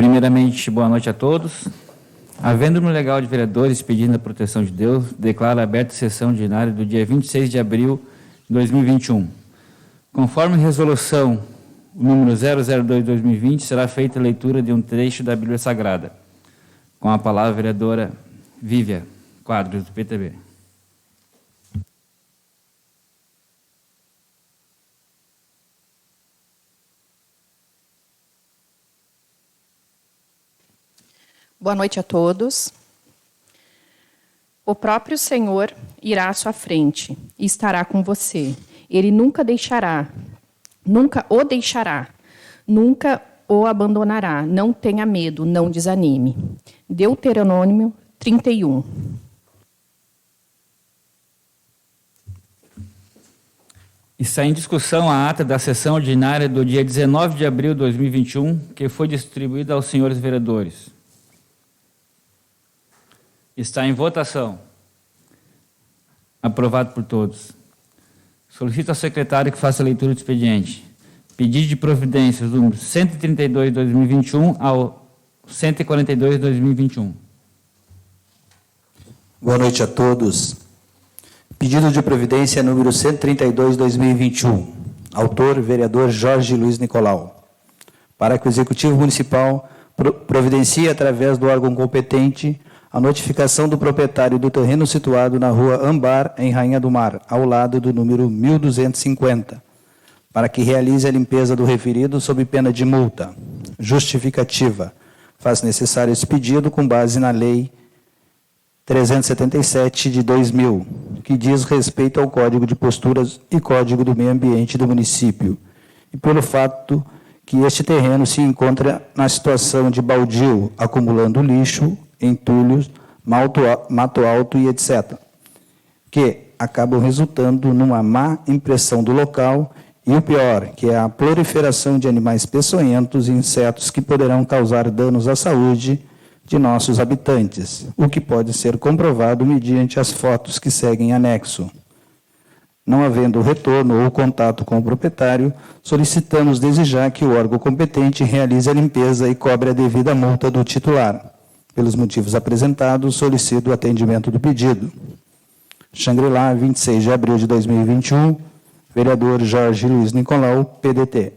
Primeiramente, boa noite a todos. Havendo no legal de vereadores pedindo a proteção de Deus, declaro aberta a sessão ordinária do dia 26 de abril de 2021. Conforme resolução número 002/2020, será feita a leitura de um trecho da Bíblia Sagrada. Com a palavra a vereadora Vívia Quadros, do PTB. Boa noite a todos. O próprio Senhor irá à sua frente e estará com você. Ele nunca o deixará, nunca o abandonará. Não tenha medo, não desanime. Deuteronômio 31. Está em discussão a ata da sessão ordinária do dia 19 de abril de 2021, que foi distribuída aos senhores vereadores. Está em votação. Aprovado por todos. Solicito ao secretário que faça a leitura do expediente. Pedido de providências número 132/2021 ao 142/2021. Boa noite a todos. Pedido de providência número 132/2021. Autor, vereador Jorge Luiz Nicolau. Para que o Executivo Municipal providencie, através do órgão competente, a notificação do proprietário do terreno situado na rua Ambar, em Rainha do Mar, ao lado do número 1250, para que realize a limpeza do referido sob pena de multa. Justificativa. Faz necessário esse pedido com base na Lei 377 de 2000, que diz respeito ao Código de Posturas e Código do Meio Ambiente do município, e pelo fato que este terreno se encontra na situação de baldio, acumulando lixo, entulhos, mato alto e etc., que acabam resultando numa má impressão do local e o pior, que é a proliferação de animais peçonhentos e insetos que poderão causar danos à saúde de nossos habitantes, o que pode ser comprovado mediante as fotos que seguem anexo. Não havendo retorno ou contato com o proprietário, solicitamos desde já que o órgão competente realize a limpeza e cobre a devida multa do titular. Pelos motivos apresentados, solicito o atendimento do pedido. Xangri-Lá, 26 de abril de 2021, vereador Jorge Luiz Nicolau, PDT.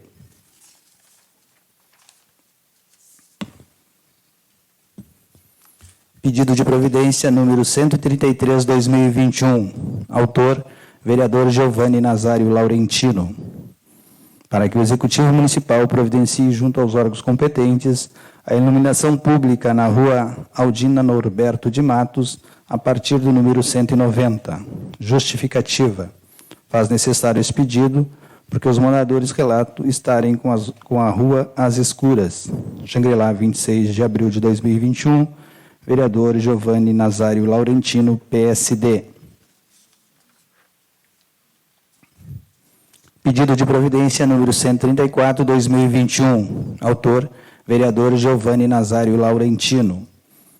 Pedido de providência número 133/2021. Autor, vereador Giovanni Nazário Laurentino. Para que o Executivo Municipal providencie junto aos órgãos competentes a iluminação pública na rua Aldina Norberto de Matos, a partir do número 190. Justificativa. Faz necessário esse pedido, porque os moradores relatam estarem com a rua às escuras. Xangri-Lá, 26 de abril de 2021, vereador Giovanni Nazário Laurentino, PSD. Pedido de providência número 134/2021. Autor, vereador Giovanni Nazário Laurentino.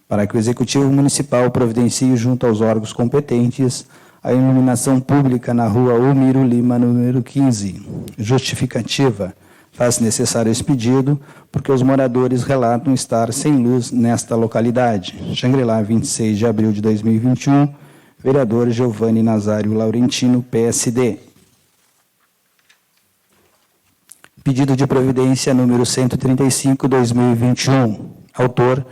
Para que o Executivo Municipal providencie junto aos órgãos competentes a iluminação pública na rua Ulmiro Lima, número 15. Justificativa. Faz necessário esse pedido, porque os moradores relatam estar sem luz nesta localidade. Xangri-Lá, 26 de abril de 2021, vereador Giovanni Nazário Laurentino, PSD. Pedido de providência número 135/2021. Autor,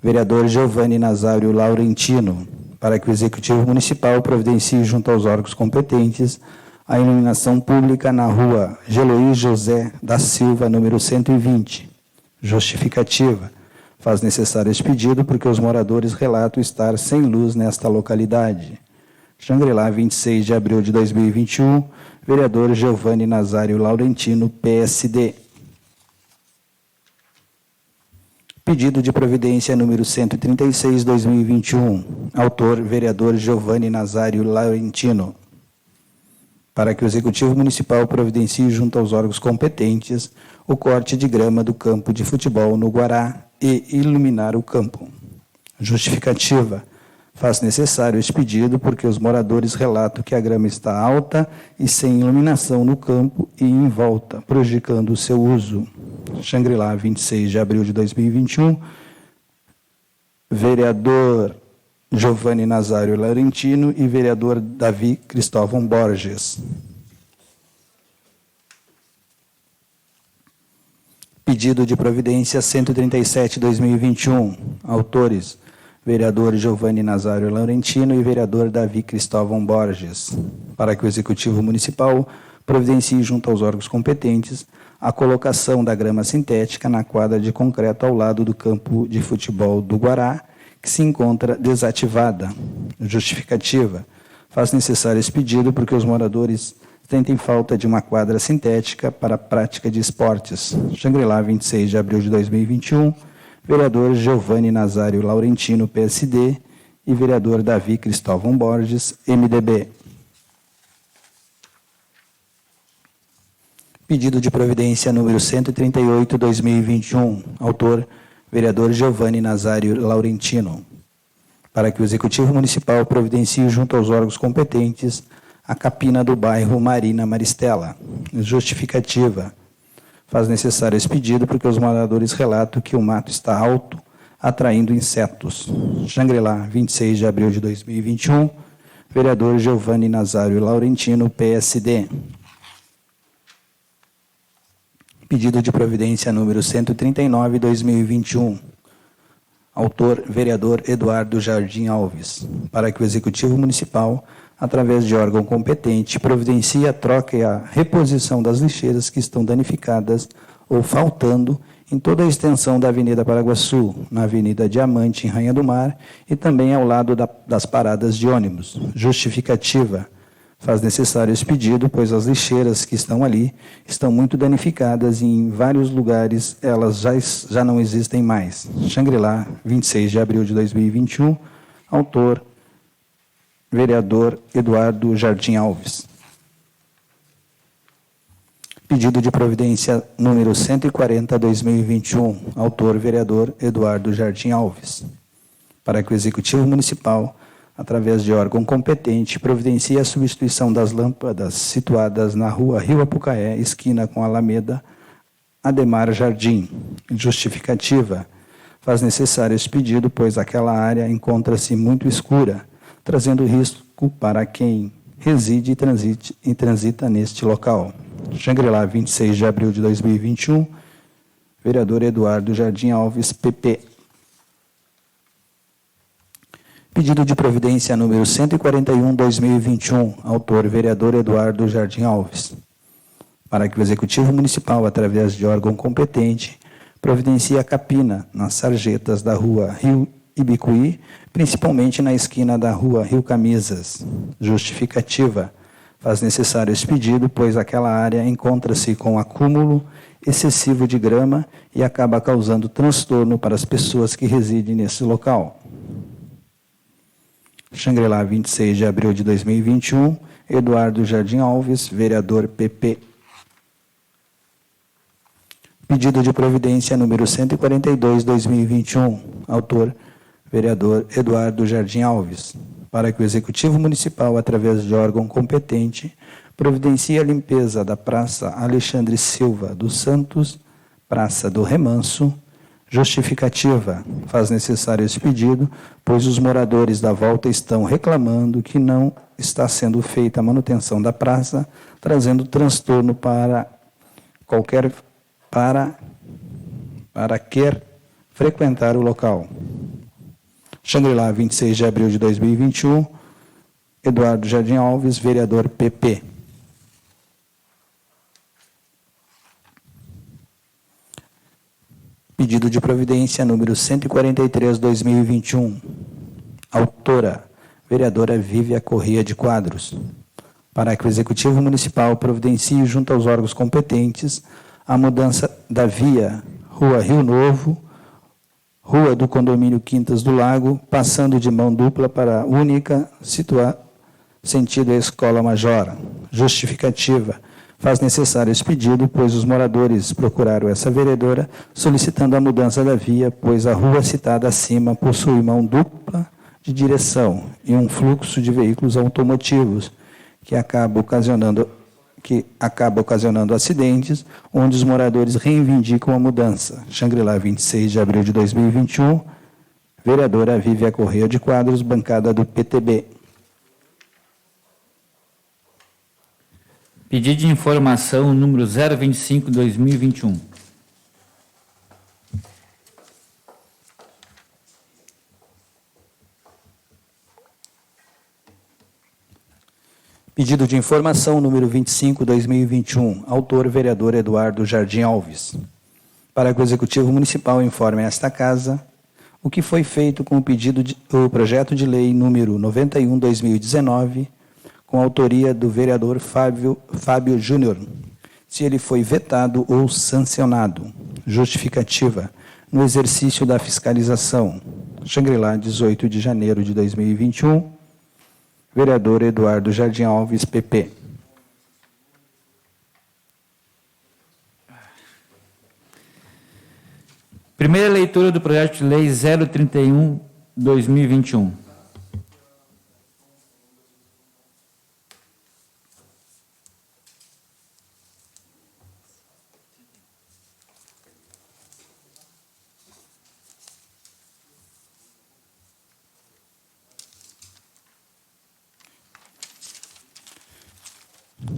vereador Giovanni Nazário Laurentino. Para que o Executivo Municipal providencie junto aos órgãos competentes a iluminação pública na rua Geloí José da Silva, número 120. Justificativa. Faz necessário este pedido porque os moradores relatam estar sem luz nesta localidade. Xangri-Lá, 26 de abril de 2021, vereador Giovanni Nazário Laurentino, PSD. Pedido de providência número 136/2021. Autor, vereador Giovanni Nazário Laurentino. Para que o Executivo Municipal providencie junto aos órgãos competentes o corte de grama do campo de futebol no Guará e iluminar o campo. Justificativa. Faz necessário este pedido porque os moradores relatam que a grama está alta e sem iluminação no campo e em volta, prejudicando o seu uso. Xangri-Lá, 26 de abril de 2021. Vereador Giovanni Nazário Laurentino e vereador Davi Cristóvão Borges. Pedido de providência 137/2021. Autores: vereador Giovanni Nazário Laurentino e vereador Davi Cristóvão Borges. Para que o Executivo Municipal providencie junto aos órgãos competentes a colocação da grama sintética na quadra de concreto ao lado do campo de futebol do Guará, que se encontra desativada. Justificativa: faz necessário esse pedido porque os moradores sentem falta de uma quadra sintética para a prática de esportes. Xangri-Lá, 26 de abril de 2021. Vereador Giovanni Nazário Laurentino, PSD, e vereador Davi Cristóvão Borges, MDB. Pedido de providência número 138/2021. Autor: vereador Giovanni Nazário Laurentino. Para que o Executivo Municipal providencie junto aos órgãos competentes a capina do bairro Marina Maristela. Justificativa: faz necessário esse pedido porque os moradores relatam que o mato está alto, atraindo insetos. Xangri-Lá, 26 de abril de 2021. Vereador Giovanni Nazário Laurentino, PSD. Pedido de providência número 139/2021. Autor: vereador Eduardo Jardim Alves. Para que o Executivo Municipal, através de órgão competente, providencie a troca e a reposição das lixeiras que estão danificadas ou faltando em toda a extensão da Avenida Paraguaçu, na Avenida Diamante, em Rainha do Mar, e também ao lado das paradas de ônibus. Justificativa: faz necessário esse pedido, pois as lixeiras que estão ali estão muito danificadas e em vários lugares elas já não existem mais. Xangri-Lá, 26 de abril de 2021. Autor: vereador Eduardo Jardim Alves. Pedido de providência número 140/2021. Autor: vereador Eduardo Jardim Alves. Para que o Executivo Municipal, através de órgão competente, providencie a substituição das lâmpadas situadas na rua Rio Apucaé, esquina com Alameda Ademar Jardim. Justificativa: faz necessário esse pedido, pois aquela área encontra-se muito escura, trazendo risco para quem reside e transita neste local. Xangri-Lá, 26 de abril de 2021. Vereador Eduardo Jardim Alves, PP. Pedido de providência número 141/2021. Autor: vereador Eduardo Jardim Alves. Para que o Executivo Municipal, através de órgão competente, providencie a capina nas sarjetas da rua Rio Ibicuí, principalmente na esquina da rua Rio Camisas. Justificativa: faz necessário esse pedido, pois aquela área encontra-se com acúmulo excessivo de grama e acaba causando transtorno para as pessoas que residem nesse local. Xangri-Lá, 26 de abril de 2021. Eduardo Jardim Alves, vereador PP. Pedido de providência número 142/2021. Autor: vereador Eduardo Jardim Alves. Para que o Executivo Municipal, através de órgão competente, providencie a limpeza da Praça Alexandre Silva dos Santos, Praça do Remanso. Justificativa: faz necessário esse pedido, pois os moradores da volta estão reclamando que não está sendo feita a manutenção da praça, trazendo transtorno para quem frequentar o local. Xangri-Lá, 26 de abril de 2021. Eduardo Jardim Alves, vereador PP. Pedido de providência número 143/2021. Autora: vereadora Vívia Corrêa de Quadros. Para que o Executivo Municipal providencie junto aos órgãos competentes a mudança da via Rua Rio Novo, Rua do Condomínio Quintas do Lago, passando de mão dupla para única, sentido a Escola Major. Justificativa: faz necessário esse pedido, pois os moradores procuraram essa vereadora solicitando a mudança da via, pois a rua citada acima possui mão dupla de direção e um fluxo de veículos automotivos que acaba que acaba ocasionando acidentes, onde os moradores reivindicam a mudança. Xangri-Lá, 26 de abril de 2021, vereadora Vívia Correia de Quadros, bancada do PTB. Pedido de informação número 025/2021. Pedido de informação número 25/2021, autor vereador Eduardo Jardim Alves. Para que o Executivo Municipal informe a esta Casa o que foi feito com o projeto de lei número 91/2019, com autoria do vereador Fábio Júnior, se ele foi vetado ou sancionado. Justificativa: no exercício da fiscalização. Xangri-Lá, 18 de janeiro de 2021, vereador Eduardo Jardim Alves, PP. Primeira leitura do projeto de lei 031/2021.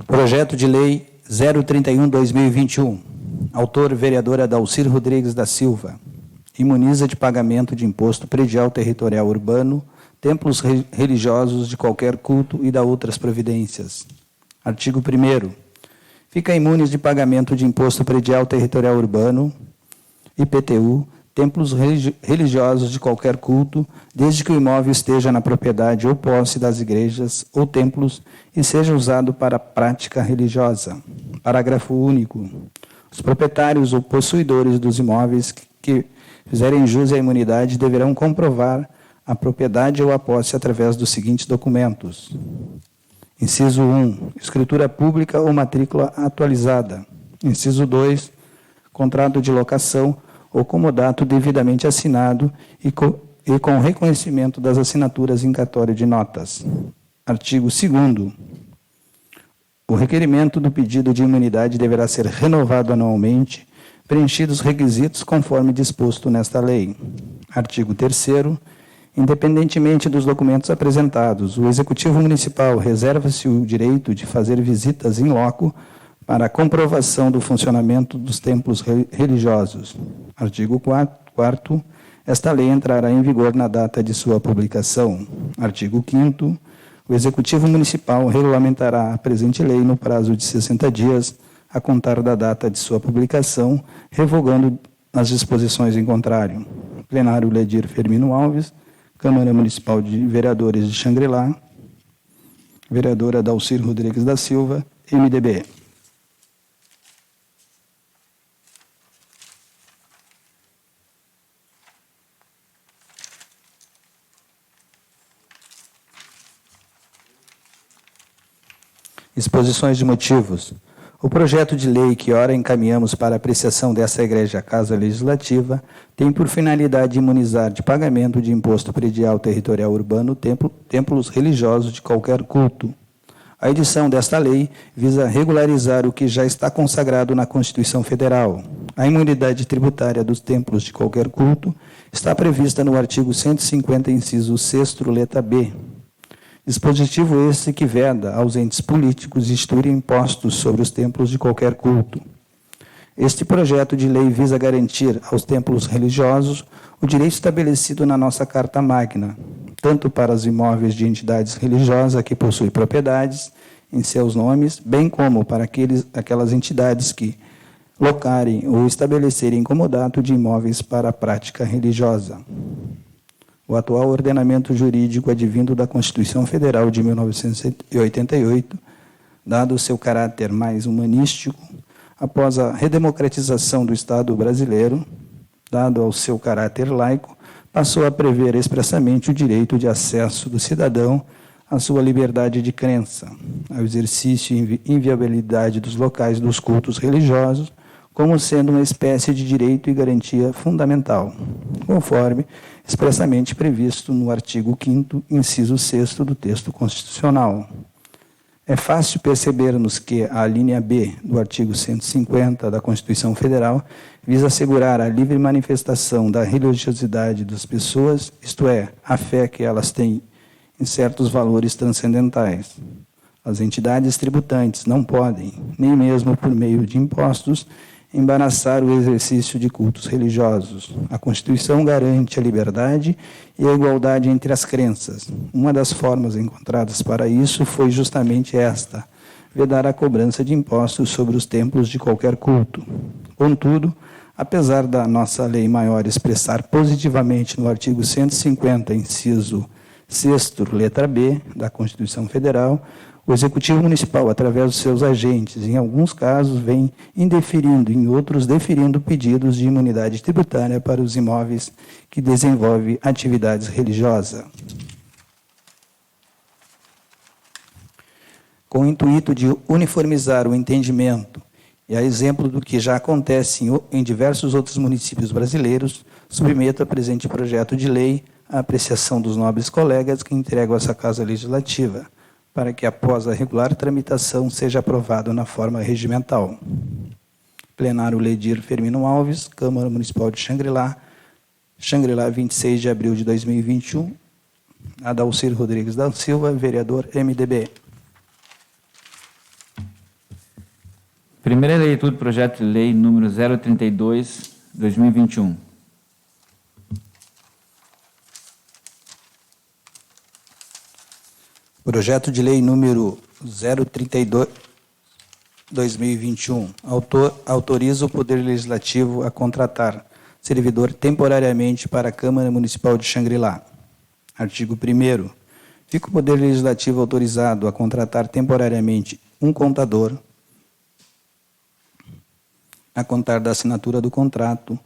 Projeto de lei 031/2021. Autor, vereadora Dalcir Rodrigues da Silva. Imuniza de pagamento de imposto predial territorial urbano, templos religiosos de qualquer culto e da outras providências. Artigo 1º. Fica imunes de pagamento de imposto predial territorial urbano, IPTU, templos religiosos de qualquer culto, desde que o imóvel esteja na propriedade ou posse das igrejas ou templos e seja usado para prática religiosa. Parágrafo único. Os proprietários ou possuidores dos imóveis que fizerem jus à imunidade deverão comprovar a propriedade ou a posse através dos seguintes documentos. Inciso 1. Escritura pública ou matrícula atualizada. Inciso 2. Contrato de locação ou comodato devidamente assinado e com reconhecimento das assinaturas em cartório de notas. Artigo 2º. O requerimento do pedido de imunidade deverá ser renovado anualmente, preenchidos os requisitos conforme disposto nesta lei. Artigo 3º. Independentemente dos documentos apresentados, o Executivo Municipal reserva-se o direito de fazer visitas in loco para a comprovação do funcionamento dos templos religiosos. Artigo 4º. Esta lei entrará em vigor na data de sua publicação. Artigo 5º. O Executivo Municipal regulamentará a presente lei no prazo de 60 dias, a contar da data de sua publicação, revogando as disposições em contrário. Plenário Ledir Firmino Alves, Câmara Municipal de Vereadores de Xangri-Lá, vereadora Dalcir Rodrigues da Silva, MDB. Exposições de motivos. O projeto de lei que ora encaminhamos para apreciação dessa Igreja Casa Legislativa tem por finalidade imunizar de pagamento de imposto predial territorial urbano templos religiosos de qualquer culto. A edição desta lei visa regularizar o que já está consagrado na Constituição Federal. A imunidade tributária dos templos de qualquer culto está prevista no artigo 150, inciso 6º, letra B. Dispositivo esse que veda aos entes políticos instituírem impostos sobre os templos de qualquer culto. Este projeto de lei visa garantir aos templos religiosos o direito estabelecido na nossa Carta Magna, tanto para os imóveis de entidades religiosas que possuem propriedades em seus nomes, bem como para aquelas entidades que locarem ou estabelecerem comodato de imóveis para a prática religiosa. O atual ordenamento jurídico advindo da Constituição Federal de 1988, dado o seu caráter mais humanístico, após a redemocratização do Estado brasileiro, dado ao seu caráter laico, passou a prever expressamente o direito de acesso do cidadão à sua liberdade de crença, ao exercício e inviolabilidade dos locais dos cultos religiosos, como sendo uma espécie de direito e garantia fundamental, conforme expressamente previsto no artigo 5º, inciso 6º do texto constitucional. É fácil percebermos que a linha B do artigo 150 da Constituição Federal visa assegurar a livre manifestação da religiosidade das pessoas, isto é, a fé que elas têm em certos valores transcendentais. As entidades tributantes não podem, nem mesmo por meio de impostos, embaraçar o exercício de cultos religiosos. A Constituição garante a liberdade e a igualdade entre as crenças. Uma das formas encontradas para isso foi justamente esta: vedar a cobrança de impostos sobre os templos de qualquer culto. Contudo, apesar da nossa lei maior expressar positivamente no artigo 150, inciso 6º, letra B, da Constituição Federal, o Executivo Municipal, através dos seus agentes, em alguns casos, vem indeferindo, em outros, deferindo pedidos de imunidade tributária para os imóveis que desenvolvem atividades religiosas. Com o intuito de uniformizar o entendimento, e a exemplo do que já acontece em diversos outros municípios brasileiros, submeto a presente projeto de lei à apreciação dos nobres colegas que entregam essa Casa Legislativa, para que, após a regular tramitação, seja aprovado na forma regimental. Plenário Ledir Firmino Alves, Câmara Municipal de Xangri-Lá, 26 de abril de 2021. Adalcir Rodrigues da Silva, vereador MDB. Primeira leitura do projeto de lei número 032, 2021. Projeto de lei número 032, 2021. Autoriza o Poder Legislativo a contratar servidor temporariamente para a Câmara Municipal de Xangri-Lá. Artigo 1º. Fica o Poder Legislativo autorizado a contratar temporariamente um contador, a contar da assinatura do contrato,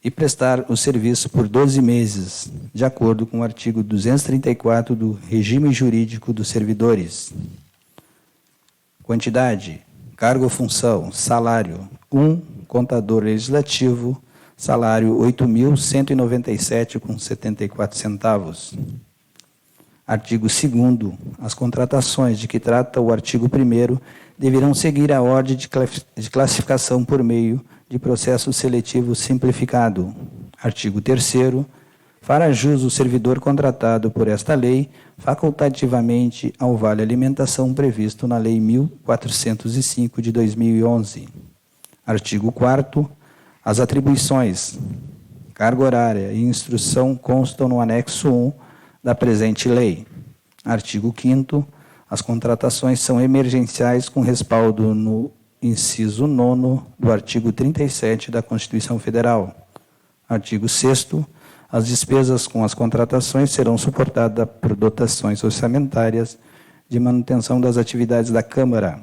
e prestar o serviço por 12 meses, de acordo com o artigo 234 do Regime Jurídico dos Servidores. Quantidade, cargo ou função, salário, 1, contador legislativo, salário 8.197,74 centavos. Artigo 2º. As contratações de que trata o artigo 1º deverão seguir a ordem de classificação por meio de processo seletivo simplificado. Artigo 3º. Fará jus o servidor contratado por esta lei facultativamente ao vale alimentação previsto na Lei 1405 de 2011. Artigo 4º. As atribuições, carga horária e instrução constam no anexo 1 da presente lei. Artigo 5º. As contratações são emergenciais com respaldo no inciso 9º do artigo 37 da Constituição Federal. Artigo 6º. As despesas com as contratações serão suportadas por dotações orçamentárias de manutenção das atividades da Câmara.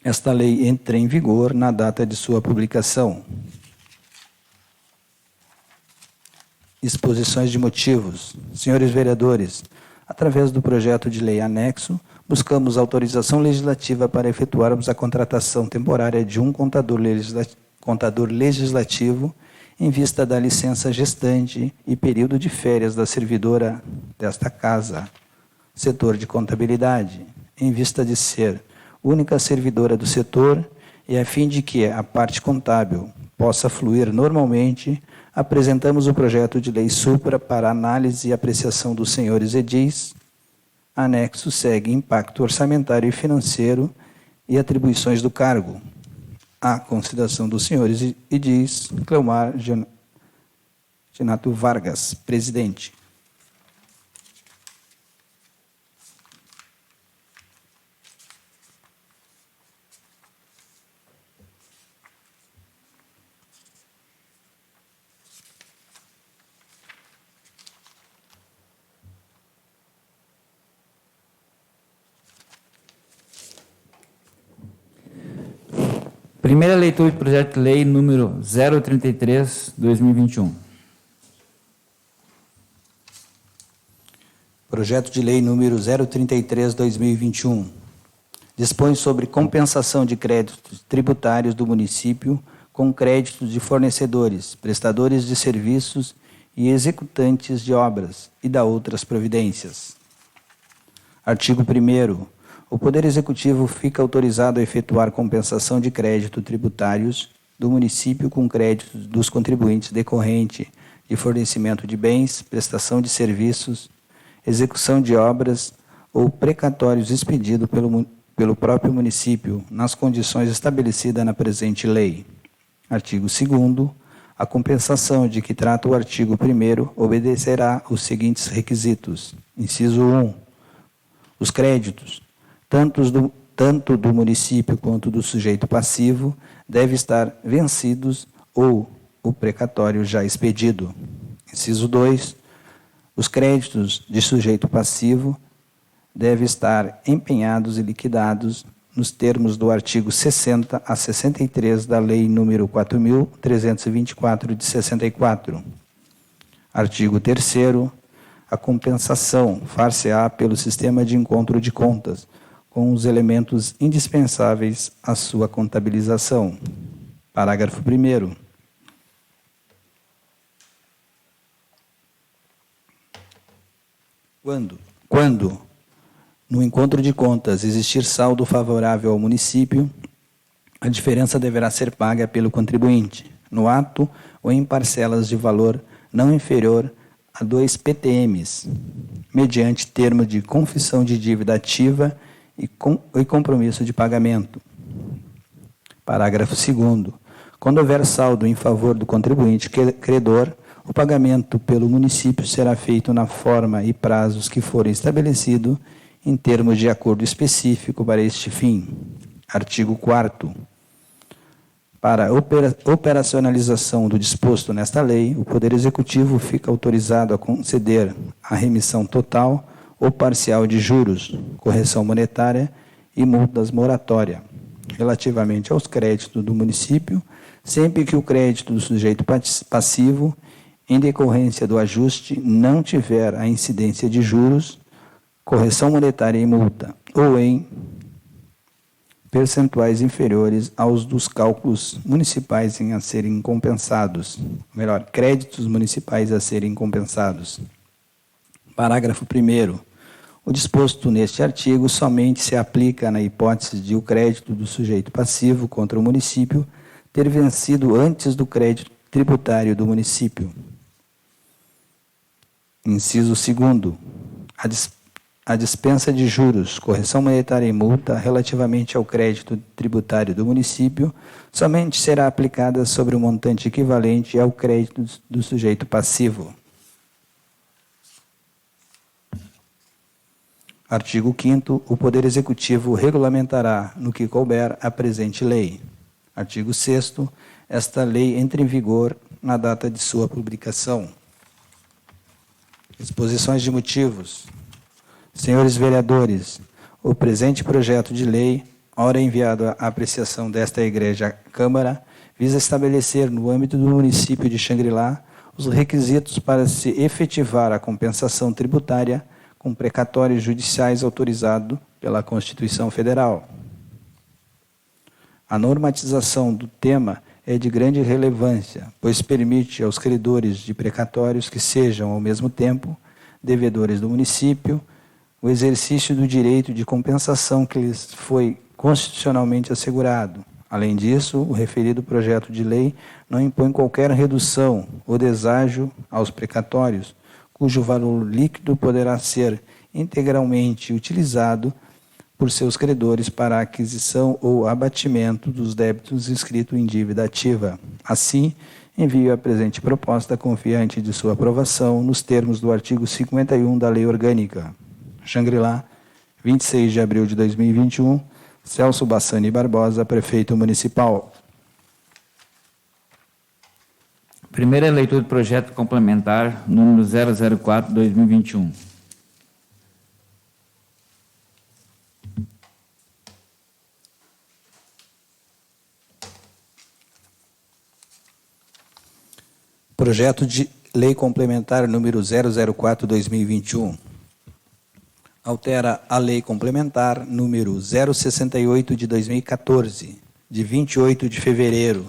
Esta lei entra em vigor na data de sua publicação. Exposições de motivos. Senhores vereadores, através do projeto de lei anexo, buscamos autorização legislativa para efetuarmos a contratação temporária de um contador legislativo em vista da licença gestante e período de férias da servidora desta casa, setor de contabilidade, em vista de ser única servidora do setor e a fim de que a parte contábil possa fluir normalmente, apresentamos o projeto de lei supra para análise e apreciação dos senhores edis. Anexo segue impacto orçamentário e financeiro e atribuições do cargo. A consideração dos senhores edis. Cleomar Genato Vargas, presidente. Primeira leitura do projeto de lei número 033, 2021. Projeto de lei número 033, 2021. Dispõe sobre compensação de créditos tributários do município com créditos de fornecedores, prestadores de serviços e executantes de obras e da outras providências. Artigo 1º. O Poder Executivo fica autorizado a efetuar compensação de crédito tributários do município com créditos dos contribuintes decorrente de fornecimento de bens, prestação de serviços, execução de obras ou precatórios expedido pelo próprio município, nas condições estabelecidas na presente lei. Artigo 2º. A compensação de que trata o artigo 1º obedecerá os seguintes requisitos. Inciso 1. Os créditos, tanto do município quanto do sujeito passivo, devem estar vencidos ou o precatório já expedido. Inciso 2. Os créditos de sujeito passivo devem estar empenhados e liquidados nos termos do artigo 60 a 63 da Lei nº 4.324, de 64. Artigo 3º. A compensação far-se-á pelo sistema de encontro de contas, com os elementos indispensáveis à sua contabilização. Parágrafo 1º. Quando, no encontro de contas, existir saldo favorável ao município, a diferença deverá ser paga pelo contribuinte, no ato ou em parcelas de valor não inferior a 2 PTMs, mediante termo de confissão de dívida ativa e compromisso de pagamento. Parágrafo 2º. Quando houver saldo em favor do contribuinte credor, o pagamento pelo município será feito na forma e prazos que forem estabelecidos em termos de acordo específico para este fim. Artigo 4º. Para a operacionalização do disposto nesta lei, o Poder Executivo fica autorizado a conceder a remissão total ou parcial de juros, correção monetária e multas moratórias, relativamente aos créditos do município, sempre que o crédito do sujeito passivo, em decorrência do ajuste, não tiver a incidência de juros, correção monetária e multa, ou em percentuais inferiores aos dos cálculos municipais a serem compensados, melhor, créditos municipais a serem compensados. Parágrafo 1º. O disposto neste artigo somente se aplica na hipótese de o crédito do sujeito passivo contra o município ter vencido antes do crédito tributário do município. Inciso 2º. A dispensa de juros, correção monetária e multa relativamente ao crédito tributário do município somente será aplicada sobre o montante equivalente ao crédito do sujeito passivo. Artigo 5º. O Poder Executivo regulamentará, no que couber, a presente lei. Artigo 6º. Esta lei entra em vigor na data de sua publicação. Exposições de motivos. Senhores vereadores, o presente projeto de lei, ora enviado à apreciação desta Igreja Câmara, visa estabelecer, no âmbito do município de Xangri-Lá, os requisitos para se efetivar a compensação tributária com precatórios judiciais autorizados pela Constituição Federal. A normatização do tema é de grande relevância, pois permite aos credores de precatórios que sejam, ao mesmo tempo, devedores do município, o exercício do direito de compensação que lhes foi constitucionalmente assegurado. Além disso, o referido projeto de lei não impõe qualquer redução ou deságio aos precatórios, cujo valor líquido poderá ser integralmente utilizado por seus credores para a aquisição ou abatimento dos débitos inscritos em dívida ativa. Assim, envio a presente proposta confiante de sua aprovação nos termos do artigo 51 da Lei Orgânica. Xangri-Lá, 26 de abril de 2021, Celso Bassani Barbosa, Prefeito Municipal. Primeira leitura do projeto complementar, número 004/2021. Projeto de Lei Complementar número 004/2021. Altera a Lei Complementar número 068 de 2014, de 28 de fevereiro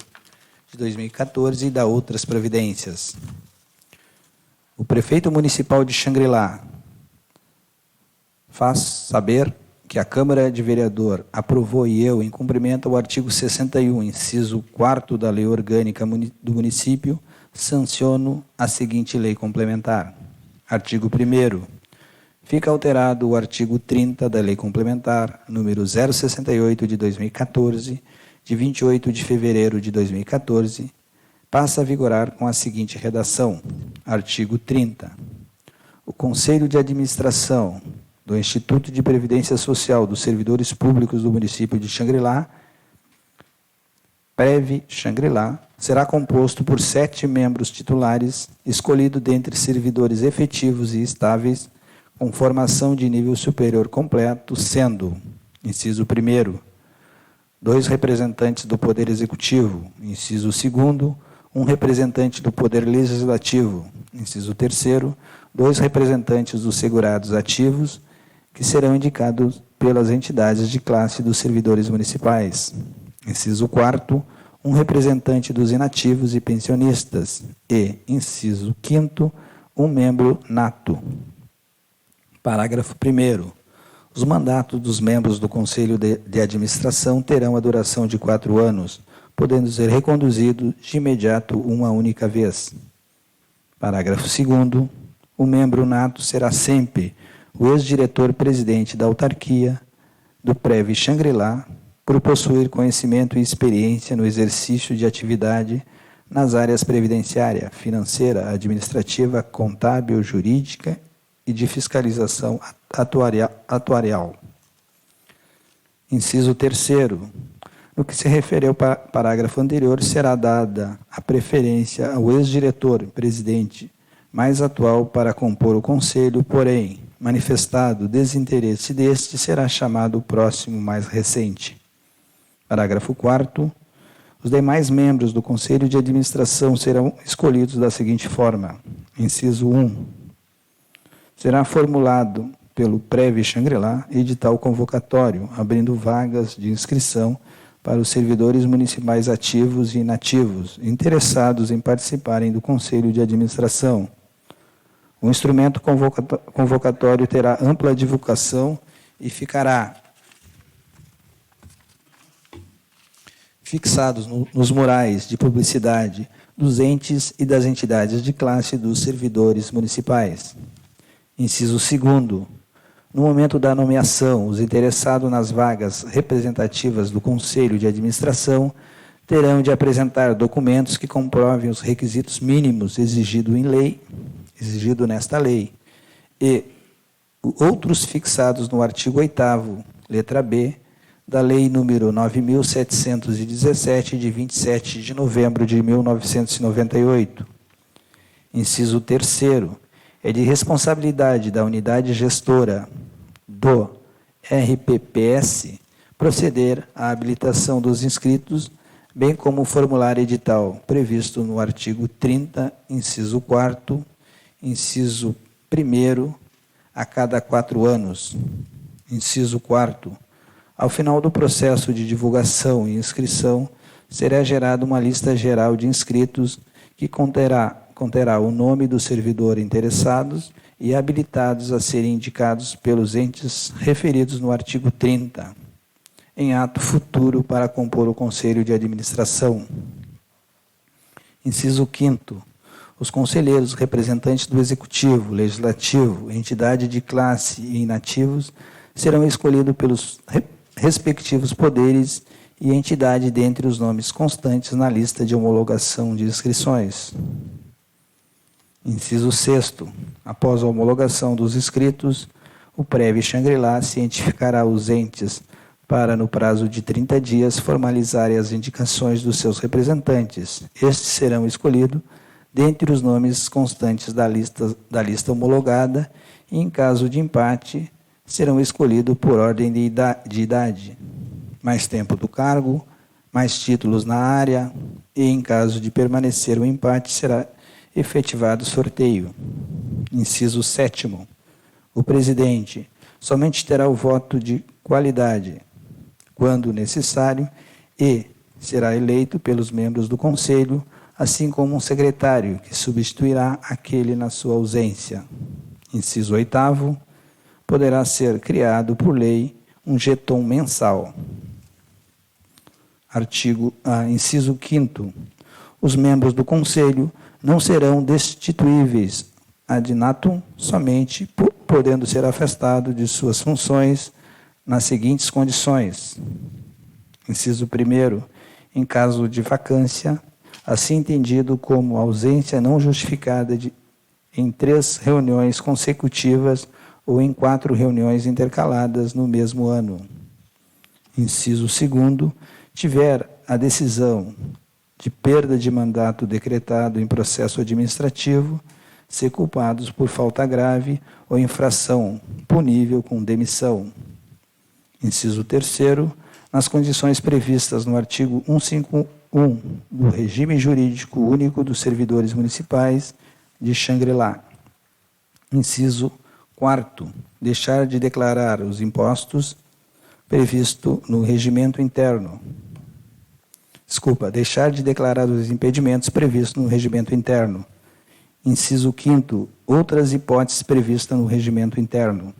de 2014 e dá outras providências. O prefeito municipal de Xangri-Lá Faz saber que a Câmara de Vereador aprovou e eu, em cumprimento ao artigo 61, inciso 4º da Lei Orgânica do Município, sanciono a seguinte lei complementar. Artigo 1º. Fica alterado o artigo 30 da Lei Complementar, número 068 de 2014, de 28 de fevereiro de 2014, passa a vigorar com a seguinte redação. Artigo 30. O Conselho de Administração do Instituto de Previdência Social dos Servidores Públicos do município de Xangri-Lá, PREV Xangri-Lá, será composto por 7 membros titulares, escolhido dentre servidores efetivos e estáveis, com formação de nível superior completo, sendo, inciso 1º, 2 representantes do Poder Executivo, inciso 2º, 1 representante do Poder Legislativo, inciso 3º, 2 representantes dos segurados ativos, que serão indicados pelas entidades de classe dos servidores municipais. Inciso 4º, 1 representante dos inativos e pensionistas. E, inciso 5º, 1 membro nato. Parágrafo 1º. Os mandatos dos membros do Conselho de Administração terão a duração de 4 anos, podendo ser reconduzidos de imediato uma única vez. Parágrafo 2º. O membro nato será sempre o ex-diretor-presidente da autarquia do PREV Xangri-Lá, por possuir conhecimento e experiência no exercício de atividade nas áreas previdenciária, financeira, administrativa, contábil, jurídica e de fiscalização atuarial. Inciso 3º. No que se refere ao parágrafo anterior, será dada a preferência ao ex-diretor-presidente mais atual para compor o Conselho, porém, manifestado desinteresse deste, será chamado o próximo mais recente. Parágrafo 4º. Os demais membros do Conselho de Administração serão escolhidos da seguinte forma. Inciso 1. Será formulado pelo PREV Xangri-Lá edital convocatório, abrindo vagas de inscrição para os servidores municipais ativos e inativos, interessados em participarem do Conselho de Administração. O instrumento convocatório terá ampla divulgação e ficará fixados nos murais de publicidade dos entes e das entidades de classe dos servidores municipais. Inciso 2º. No momento da nomeação, os interessados nas vagas representativas do Conselho de Administração terão de apresentar documentos que comprovem os requisitos mínimos exigidos nesta lei e outros fixados no artigo 8º, letra B, da Lei nº 9.717, de 27 de novembro de 1998. Inciso 3º. É de responsabilidade da unidade gestora do RPPS proceder à habilitação dos inscritos, bem como formular edital previsto no artigo 30, inciso 4º, inciso 1º, a cada 4 anos. Inciso 4º. Ao final do processo de divulgação e inscrição, será gerada uma lista geral de inscritos que conterá o nome dos servidores interessados e habilitados a serem indicados pelos entes referidos no artigo 30, em ato futuro para compor o Conselho de Administração. Inciso 5º. Os conselheiros representantes do Executivo, Legislativo, entidade de classe e inativos serão escolhidos pelos respectivos poderes e entidade dentre os nomes constantes na lista de homologação de inscrições. Inciso 6º. Após a homologação dos inscritos, o PREV Xangri-Lá cientificará os entes para, no prazo de 30 dias, formalizarem as indicações dos seus representantes. Estes serão escolhidos dentre os nomes constantes da lista homologada e, em caso de empate, serão escolhidos por ordem de idade, mais tempo do cargo, mais títulos na área e, em caso de permanecer o empate, será efetivado sorteio. Inciso 7º. O presidente somente terá o voto de qualidade, quando necessário, e será eleito pelos membros do Conselho, assim como um secretário, que substituirá aquele na sua ausência. Inciso 8º. poderá ser criado por lei um jeton mensal. Inciso 5º. Os membros do Conselho não serão destituíveis ad natum somente, podendo ser afastado de suas funções nas seguintes condições. Inciso 1º. Em caso de vacância, assim entendido como ausência não justificada em 3 reuniões consecutivas ou em 4 reuniões intercaladas no mesmo ano. Inciso 2º. Tiver a decisão de perda de mandato decretado em processo administrativo, ser culpados por falta grave ou infração punível com demissão. Inciso 3º. Nas condições previstas no artigo 151 do Regime Jurídico Único dos Servidores Municipais de Xangri-Lá. Inciso 4º. Deixar de declarar os impostos previsto no regimento interno. Deixar de declarar os impedimentos previstos no regimento interno. Inciso 5º. Outras hipóteses previstas no regimento interno.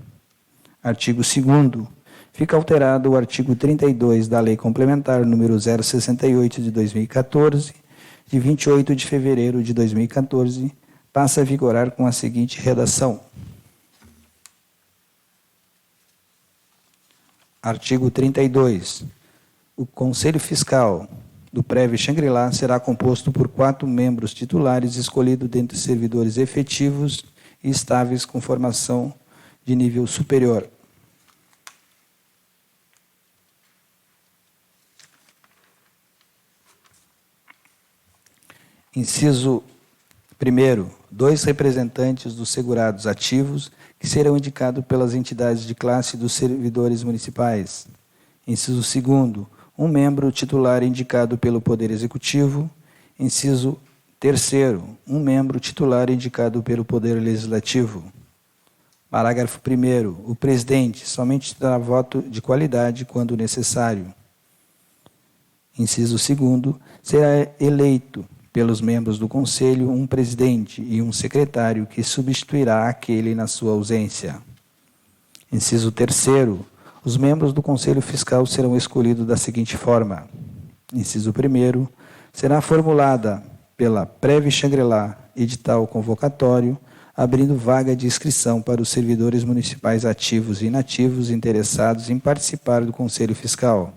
Artigo 2º. Fica alterado o artigo 32 da Lei Complementar número 068 de 2014, de 28 de fevereiro de 2014, passa a vigorar com a seguinte redação. Artigo 32. O Conselho Fiscal do Prévio Xangri-Lá será composto por 4 membros titulares escolhidos dentre servidores efetivos e estáveis com formação de nível superior. Inciso 1º. 2 representantes dos segurados ativos que serão indicados pelas entidades de classe dos servidores municipais. Inciso 2º. 1 membro titular indicado pelo Poder Executivo. Inciso 3º. 1 membro titular indicado pelo Poder Legislativo. Parágrafo 1º. O presidente somente terá voto de qualidade quando necessário. Inciso 2º. Será eleito pelos membros do Conselho um presidente e um secretário que substituirá aquele na sua ausência. Inciso 3º. Os membros do Conselho Fiscal serão escolhidos da seguinte forma. Inciso 1º. Será formulada pela Prévio Xangri-Lá edital convocatório, abrindo vaga de inscrição para os servidores municipais ativos e inativos interessados em participar do Conselho Fiscal.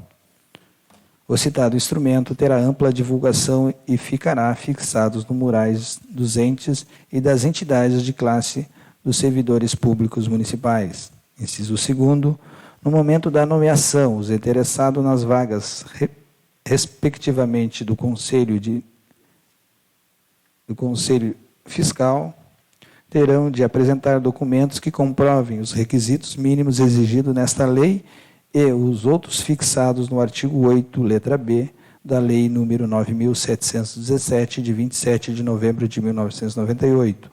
O citado instrumento terá ampla divulgação e ficará fixado nos murais dos entes e das entidades de classe dos servidores públicos municipais. Inciso 2º. No momento da nomeação, os interessados nas vagas, respectivamente do Conselho Fiscal, terão de apresentar documentos que comprovem os requisitos mínimos exigidos nesta lei e os outros fixados no artigo 8, letra B, da Lei nº 9.717, de 27 de novembro de 1998.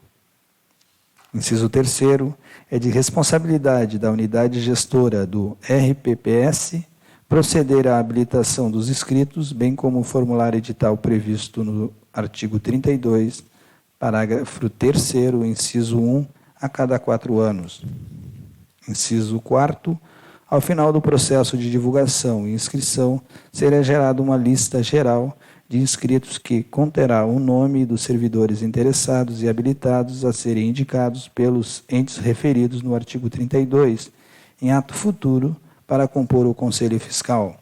Inciso 3º. É de responsabilidade da unidade gestora do RPPS proceder à habilitação dos inscritos, bem como formular edital previsto no artigo 32, parágrafo 3º, inciso 1, a cada 4 anos. Inciso 4º. Ao final do processo de divulgação e inscrição, será gerada uma lista geral de inscritos que conterá o nome dos servidores interessados e habilitados a serem indicados pelos entes referidos no artigo 32, em ato futuro, para compor o Conselho Fiscal.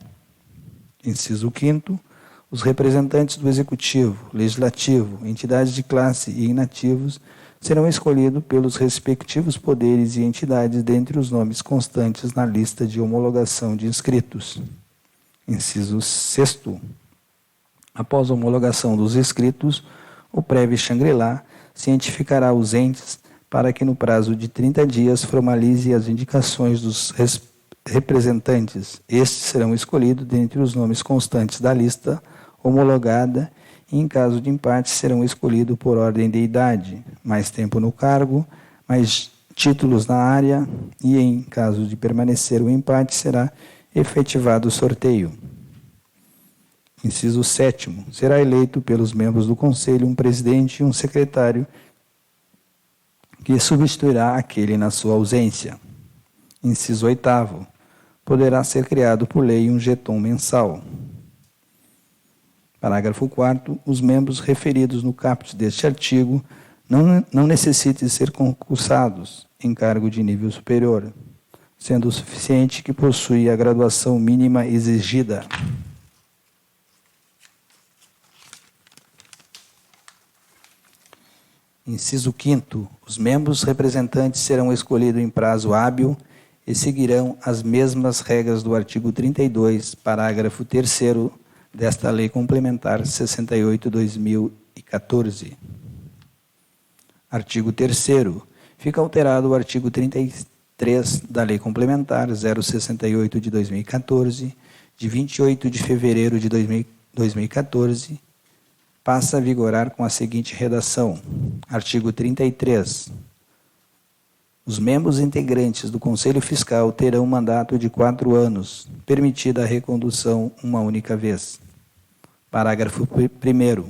Inciso 5º. Os representantes do Executivo, Legislativo, entidades de classe e inativos serão escolhidos pelos respectivos poderes e entidades dentre os nomes constantes na lista de homologação de inscritos. Inciso 6º. Após a homologação dos inscritos, o Prévio Xangri-Lá cientificará os entes para que, no prazo de 30 dias, formalize as indicações dos representantes. Estes serão escolhidos dentre os nomes constantes da lista homologada e, em caso de empate, serão escolhidos por ordem de idade, mais tempo no cargo, mais títulos na área e, em caso de permanecer o empate, será efetivado o sorteio. Inciso 7º. Será eleito pelos membros do Conselho um presidente e um secretário que substituirá aquele na sua ausência. Inciso 8º. Poderá ser criado por lei um jeton mensal. Parágrafo 4º. Os membros referidos no caput deste artigo não necessitem ser concursados em cargo de nível superior, sendo o suficiente que possui a graduação mínima exigida. Inciso 5º. Os membros representantes serão escolhidos em prazo hábil e seguirão as mesmas regras do artigo 32, parágrafo 3º desta Lei Complementar 68/2014. Artigo 3º. Fica alterado o artigo 33 da Lei Complementar 068 de 2014, de 28 de fevereiro de 2014, passa a vigorar com a seguinte redação. Artigo 33. Os membros integrantes do Conselho Fiscal terão um mandato de 4 anos, permitida a recondução uma única vez. Parágrafo 1º.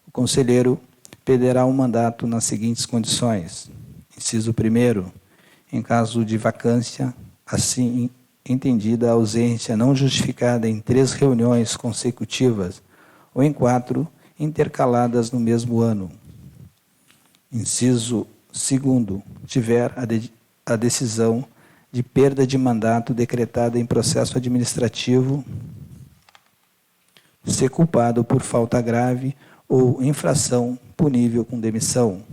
O conselheiro perderá um mandato nas seguintes condições. Inciso 1º. Em caso de vacância, assim entendida a ausência não justificada em 3 reuniões consecutivas ou em 4 intercaladas no mesmo ano. Inciso 2º. Tiver a decisão de perda de mandato decretada em processo administrativo, ser culpado por falta grave ou infração punível com demissão.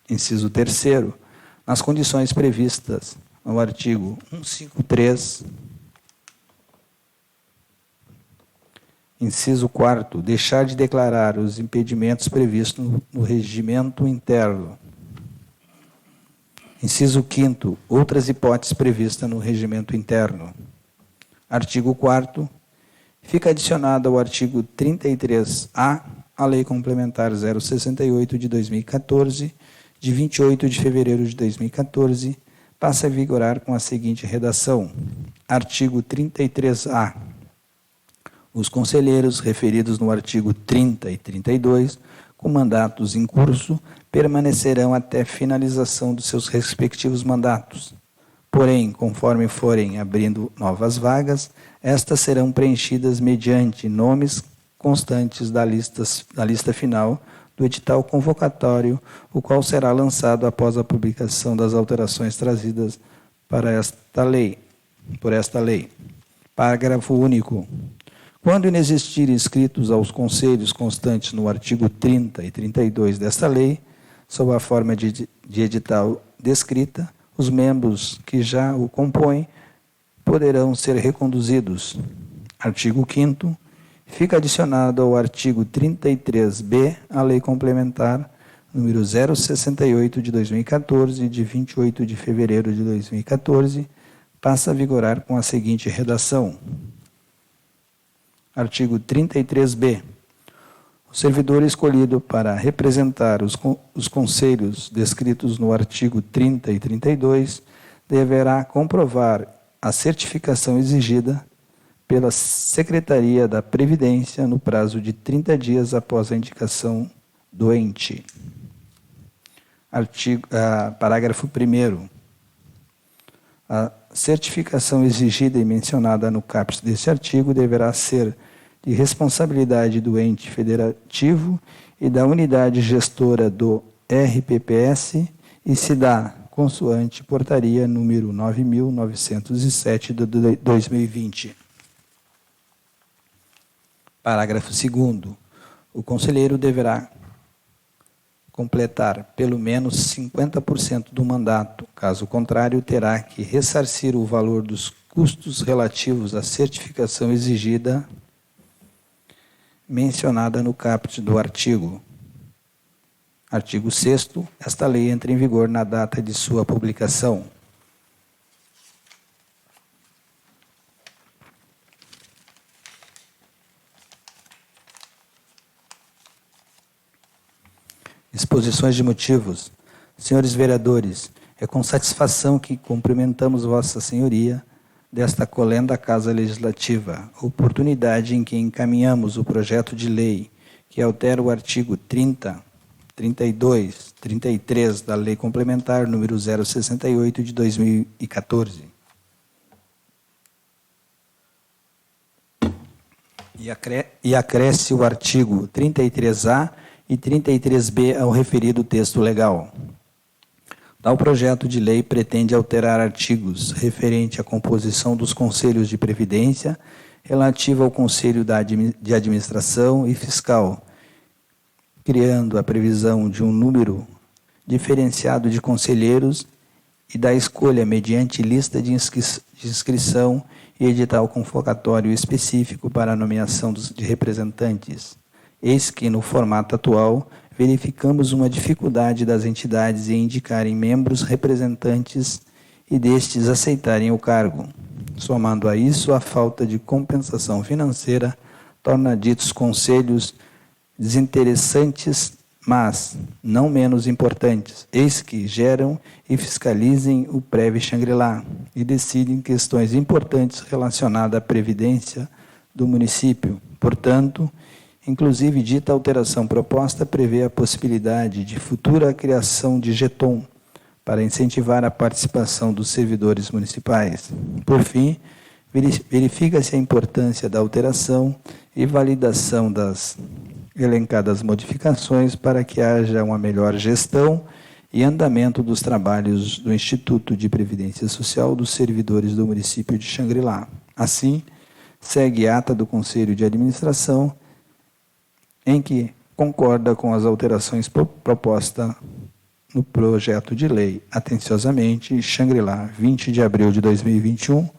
Inciso 3º. Nas condições previstas no artigo 153, inciso 4º, deixar de declarar os impedimentos previstos no regimento interno. Inciso 5º, outras hipóteses previstas no regimento interno. Artigo 4º, fica adicionado ao artigo 33A a Lei Complementar 068 de 2014, de 28 de fevereiro de 2014, passa a vigorar com a seguinte redação. Artigo 33A. Os conselheiros referidos no artigo 30 e 32, com mandatos em curso, permanecerão até finalização dos seus respectivos mandatos. Porém, conforme forem abrindo novas vagas, estas serão preenchidas mediante nomes constantes da lista final do edital convocatório, o qual será lançado após a publicação das alterações trazidas por esta lei. Parágrafo único. Quando inexistirem inscritos aos conselhos constantes no artigo 30 e 32 desta lei, sob a forma de edital descrita, os membros que já o compõem poderão ser reconduzidos. Artigo 5º. Fica adicionado ao artigo 33b a Lei Complementar número 068 de 2014, de 28 de fevereiro de 2014, passa a vigorar com a seguinte redação. Artigo 33b. O servidor escolhido para representar os conselhos descritos no artigo 30 e 32 deverá comprovar a certificação exigida pela Secretaria da Previdência no prazo de 30 dias após a indicação do ente. Parágrafo 1º. A certificação exigida e mencionada no caput deste artigo deverá ser de responsabilidade do ente federativo e da unidade gestora do RPPS e se dá consoante portaria número 9.907 de 2020. Parágrafo 2º. O conselheiro deverá completar pelo menos 50% do mandato. Caso contrário, terá que ressarcir o valor dos custos relativos à certificação exigida mencionada no caput do artigo. Artigo 6º. Esta lei entra em vigor na data de sua publicação. Exposições de motivos. Senhores vereadores, é com satisfação que cumprimentamos Vossa Senhoria desta colenda Casa Legislativa, oportunidade em que encaminhamos o projeto de lei que altera o artigo 30 32, 33 da Lei Complementar número 068 de 2014. E acresce o artigo 33A e 33B ao referido texto legal. Tal projeto de lei pretende alterar artigos referente à composição dos conselhos de previdência, relativo ao Conselho de Administração e Fiscal, criando a previsão de um número diferenciado de conselheiros e da escolha mediante lista de inscrição e edital convocatório específico para a nomeação de representantes. Eis que, no formato atual, verificamos uma dificuldade das entidades em indicarem membros representantes e destes aceitarem o cargo. Somando a isso, a falta de compensação financeira torna ditos conselhos desinteressantes, mas não menos importantes, eis que geram e fiscalizem o prévio Xangri-Lá e decidem questões importantes relacionadas à previdência do município. Portanto, inclusive, dita alteração proposta prevê a possibilidade de futura criação de GETOM para incentivar a participação dos servidores municipais. Por fim, verifica-se a importância da alteração e validação das elencadas modificações para que haja uma melhor gestão e andamento dos trabalhos do Instituto de Previdência Social dos servidores do município de Xangri-Lá. Assim, segue ata do Conselho de Administração, em que concorda com as alterações propostas no projeto de lei. Atenciosamente, Xangri-Lá, 20 de abril de 2021,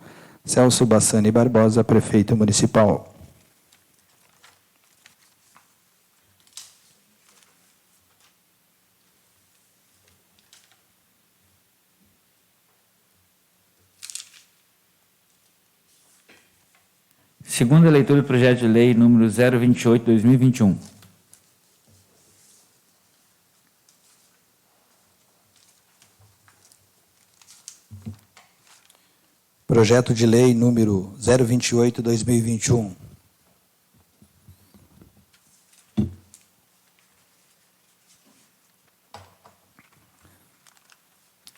Celso Bassani Barbosa, Prefeito Municipal. Segunda leitura do projeto de lei número 028/2021. Projeto de lei número 028/2021.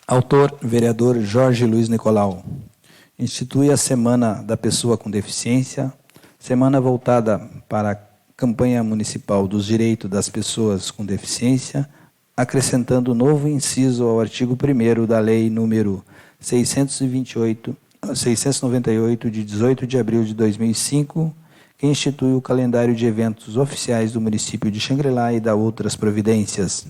Autor, vereador Jorge Luiz Nicolau. Institui a Semana da Pessoa com Deficiência, semana voltada para a campanha municipal dos direitos das pessoas com deficiência, acrescentando novo inciso ao artigo 1º da Lei número 698, de 18 de abril de 2005, que institui o calendário de eventos oficiais do município de Xangri-Lá e da outras providências.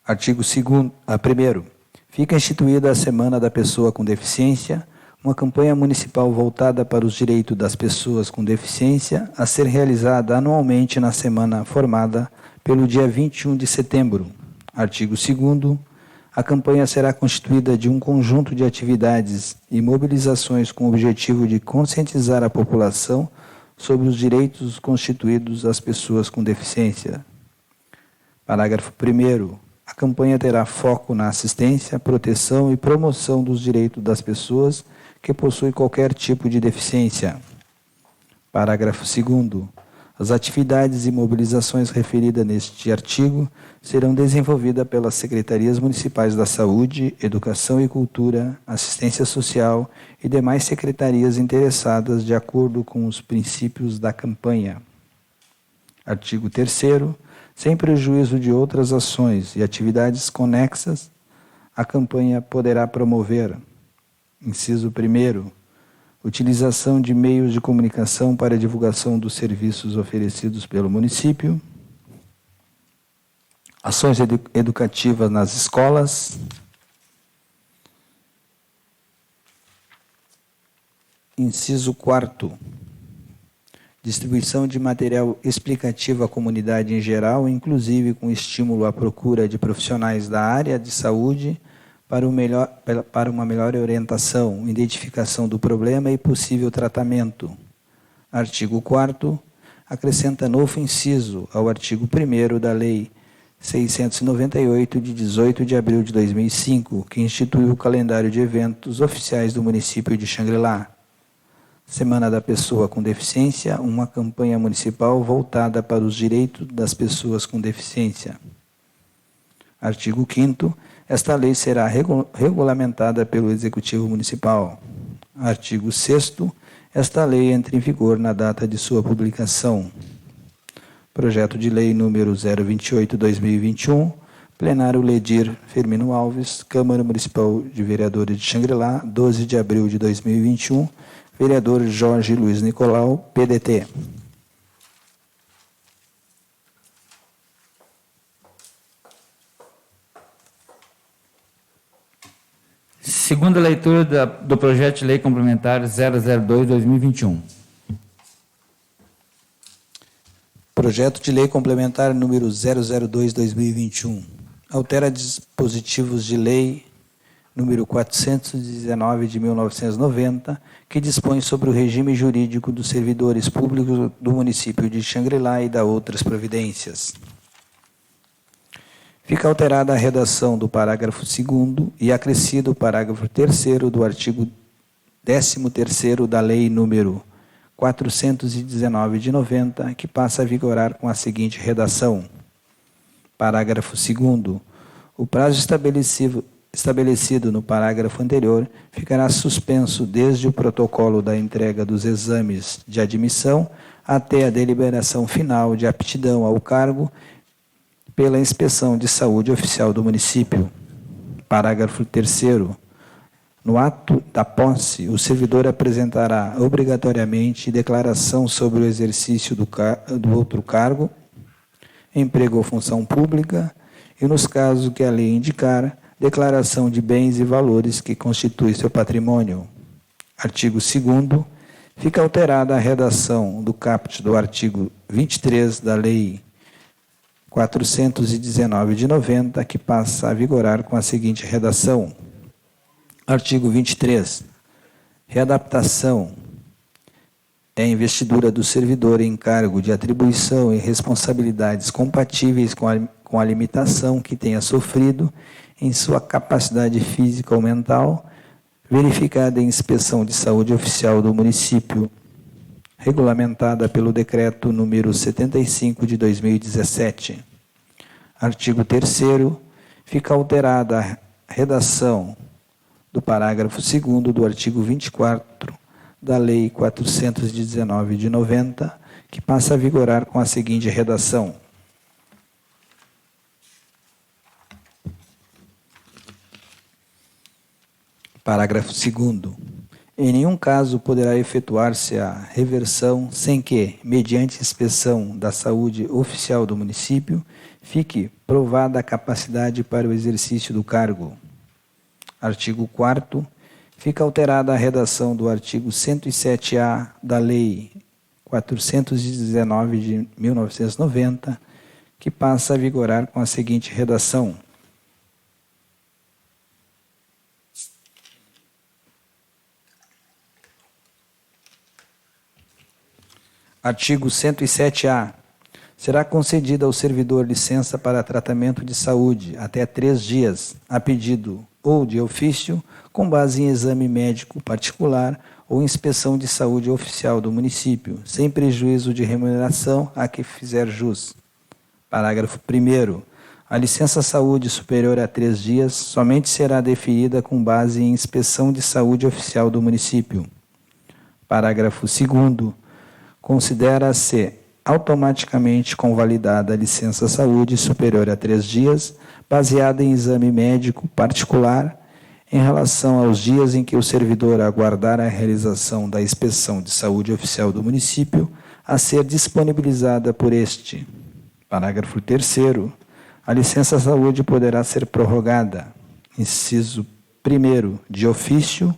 Artigo 1º. Fica instituída a Semana da Pessoa com Deficiência, uma campanha municipal voltada para os direitos das pessoas com deficiência, a ser realizada anualmente na semana formada pelo dia 21 de setembro. Artigo 2º. A campanha será constituída de um conjunto de atividades e mobilizações com o objetivo de conscientizar a população sobre os direitos constituídos às pessoas com deficiência. Parágrafo 1º. A campanha terá foco na assistência, proteção e promoção dos direitos das pessoas que possuem qualquer tipo de deficiência. Parágrafo 2º. As atividades e mobilizações referidas neste artigo serão desenvolvidas pelas Secretarias Municipais da Saúde, Educação e Cultura, Assistência Social e demais secretarias interessadas de acordo com os princípios da campanha. Artigo 3º. Sem prejuízo de outras ações e atividades conexas, a campanha poderá promover, inciso 1º, utilização de meios de comunicação para a divulgação dos serviços oferecidos pelo município, ações educativas nas escolas, inciso 4º, distribuição de material explicativo à comunidade em geral, inclusive com estímulo à procura de profissionais da área de saúde para uma melhor orientação, identificação do problema e possível tratamento. Artigo 4º, acrescenta novo inciso ao artigo 1º da Lei 698, de 18 de abril de 2005, que instituiu o calendário de eventos oficiais do município de Xangri-Lá. Semana da Pessoa com Deficiência, uma campanha municipal voltada para os direitos das pessoas com deficiência. Artigo 5º. Esta lei será regulamentada pelo Executivo Municipal. Artigo 6º. Esta lei entra em vigor na data de sua publicação. Projeto de Lei número 028/2021, plenário Ledir Firmino Alves, Câmara Municipal de Vereadores de Xangri-Lá, 12 de abril de 2021, vereador Jorge Luiz Nicolau, PDT. Segunda leitura do projeto de lei complementar 002/2021. Projeto de Lei Complementar número 002/2021. Altera dispositivos de lei número 419 de 1990, que dispõe sobre o regime jurídico dos servidores públicos do município de Xangri-Lá e da outras providências. Fica alterada a redação do parágrafo 2º e acrescido o parágrafo 3º do artigo 13º da Lei número 419 de 90, que passa a vigorar com a seguinte redação. Parágrafo 2º. O prazo estabelecido no parágrafo anterior ficará suspenso desde o protocolo da entrega dos exames de admissão até a deliberação final de aptidão ao cargo pela Inspeção de Saúde Oficial do município. Parágrafo 3º. No ato da posse, o servidor apresentará obrigatoriamente declaração sobre o exercício do outro cargo, emprego ou função pública, e, nos casos que a lei indicar, declaração de bens e valores que constituem seu patrimônio. Artigo 2º. Fica alterada a redação do caput do artigo 23 da Lei 419 de 90, que passa a vigorar com a seguinte redação. Artigo 23. Readaptação é a investidura do servidor em cargo de atribuição e responsabilidades compatíveis com a limitação que tenha sofrido em sua capacidade física ou mental, verificada em inspeção de saúde oficial do município, regulamentada pelo Decreto número 75 de 2017. Artigo 3º. Fica alterada a redação do parágrafo 2º do artigo 24 da Lei 419 de 90, que passa a vigorar com a seguinte redação. Parágrafo 2º. Em nenhum caso poderá efetuar-se a reversão sem que, mediante inspeção da saúde oficial do município, fique provada a capacidade para o exercício do cargo. Artigo 4º. Fica alterada a redação do artigo 107-A da Lei 419 de 1990, que passa a vigorar com a seguinte redação. Artigo 107-A. Será concedida ao servidor licença para tratamento de saúde até 3 dias, a pedido ou de ofício, com base em exame médico particular ou inspeção de saúde oficial do município, sem prejuízo de remuneração a que fizer jus. Parágrafo 1º. A licença saúde superior a 3 dias somente será deferida com base em inspeção de saúde oficial do município. Parágrafo 2º. Considera-se automaticamente convalidada a licença saúde superior a 3 dias, baseada em exame médico particular, em relação aos dias em que o servidor aguardar a realização da inspeção de saúde oficial do município, a ser disponibilizada por este. Parágrafo 3º. A licença saúde poderá ser prorrogada, inciso 1º, de ofício,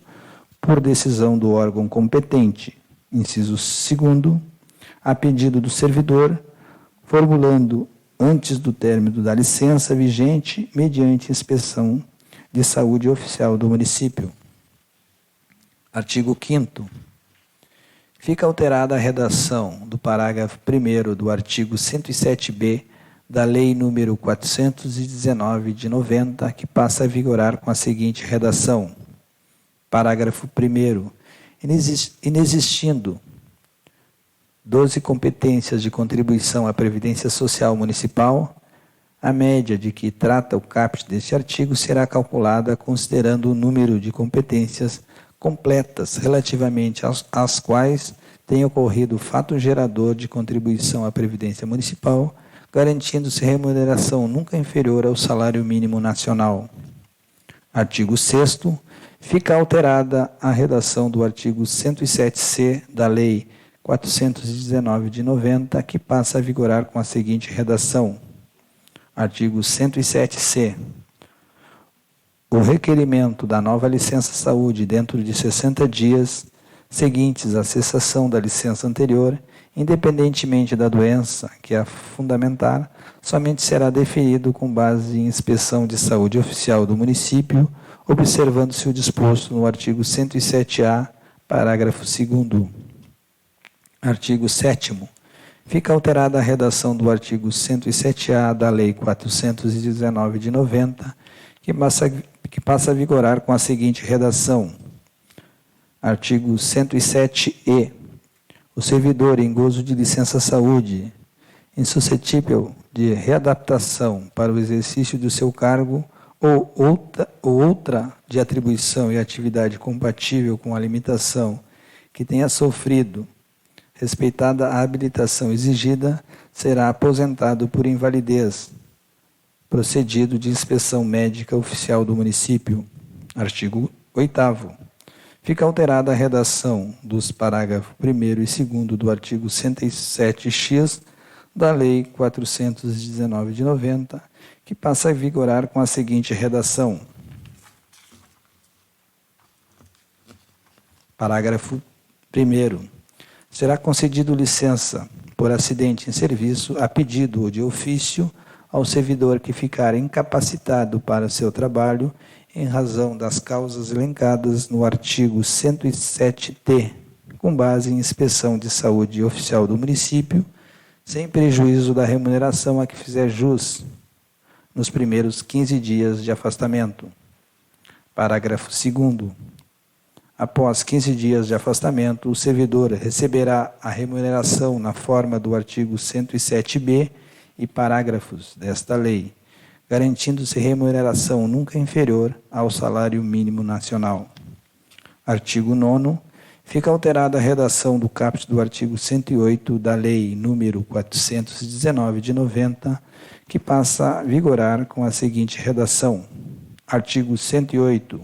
por decisão do órgão competente, inciso 2º, a pedido do servidor, formulando antes do término da licença vigente, mediante inspeção de saúde oficial do município. Artigo 5º. Fica alterada a redação do parágrafo 1º do artigo 107-B da Lei número 419 de 90, que passa a vigorar com a seguinte redação. Parágrafo 1º. Inexistindo 12 competências de contribuição à Previdência Social Municipal, a média de que trata o caput deste artigo será calculada considerando o número de competências completas relativamente às quais tem ocorrido o fato gerador de contribuição à Previdência Municipal, garantindo-se remuneração nunca inferior ao salário mínimo nacional. Artigo 6º. Fica alterada a redação do artigo 107-C da Lei 419 de 90, que passa a vigorar com a seguinte redação. Artigo 107-C. O requerimento da nova licença-saúde dentro de 60 dias seguintes à cessação da licença anterior, independentemente da doença que a fundamentar, somente será deferido com base em inspeção de saúde oficial do município, observando-se o disposto no artigo 107-A, parágrafo 2º. Artigo 7º. Fica alterada a redação do artigo 107-A da Lei 419 de 90, que passa a vigorar com a seguinte redação. Artigo 107-E. O servidor em gozo de licença-saúde, insuscetível de readaptação para o exercício do seu cargo ou outra de atribuição e atividade compatível com a limitação que tenha sofrido, respeitada a habilitação exigida, será aposentado por invalidez, procedido de inspeção médica oficial do município. Artigo 8º. Fica alterada a redação dos parágrafos 1º e 2º do artigo 107-X da Lei 419 de 90, que passa a vigorar com a seguinte redação. Parágrafo 1º. Será concedido licença por acidente em serviço a pedido ou de ofício ao servidor que ficar incapacitado para seu trabalho em razão das causas elencadas no artigo 107-T, com base em inspeção de saúde oficial do município, sem prejuízo da remuneração a que fizer jus nos primeiros 15 dias de afastamento. Parágrafo 2º. Após 15 dias de afastamento, o servidor receberá a remuneração na forma do artigo 107-B e parágrafos desta lei, garantindo-se remuneração nunca inferior ao salário mínimo nacional. Artigo 9º. Fica alterada a redação do caput do artigo 108 da Lei nº 419 de 90, que passa a vigorar com a seguinte redação. Artigo 108.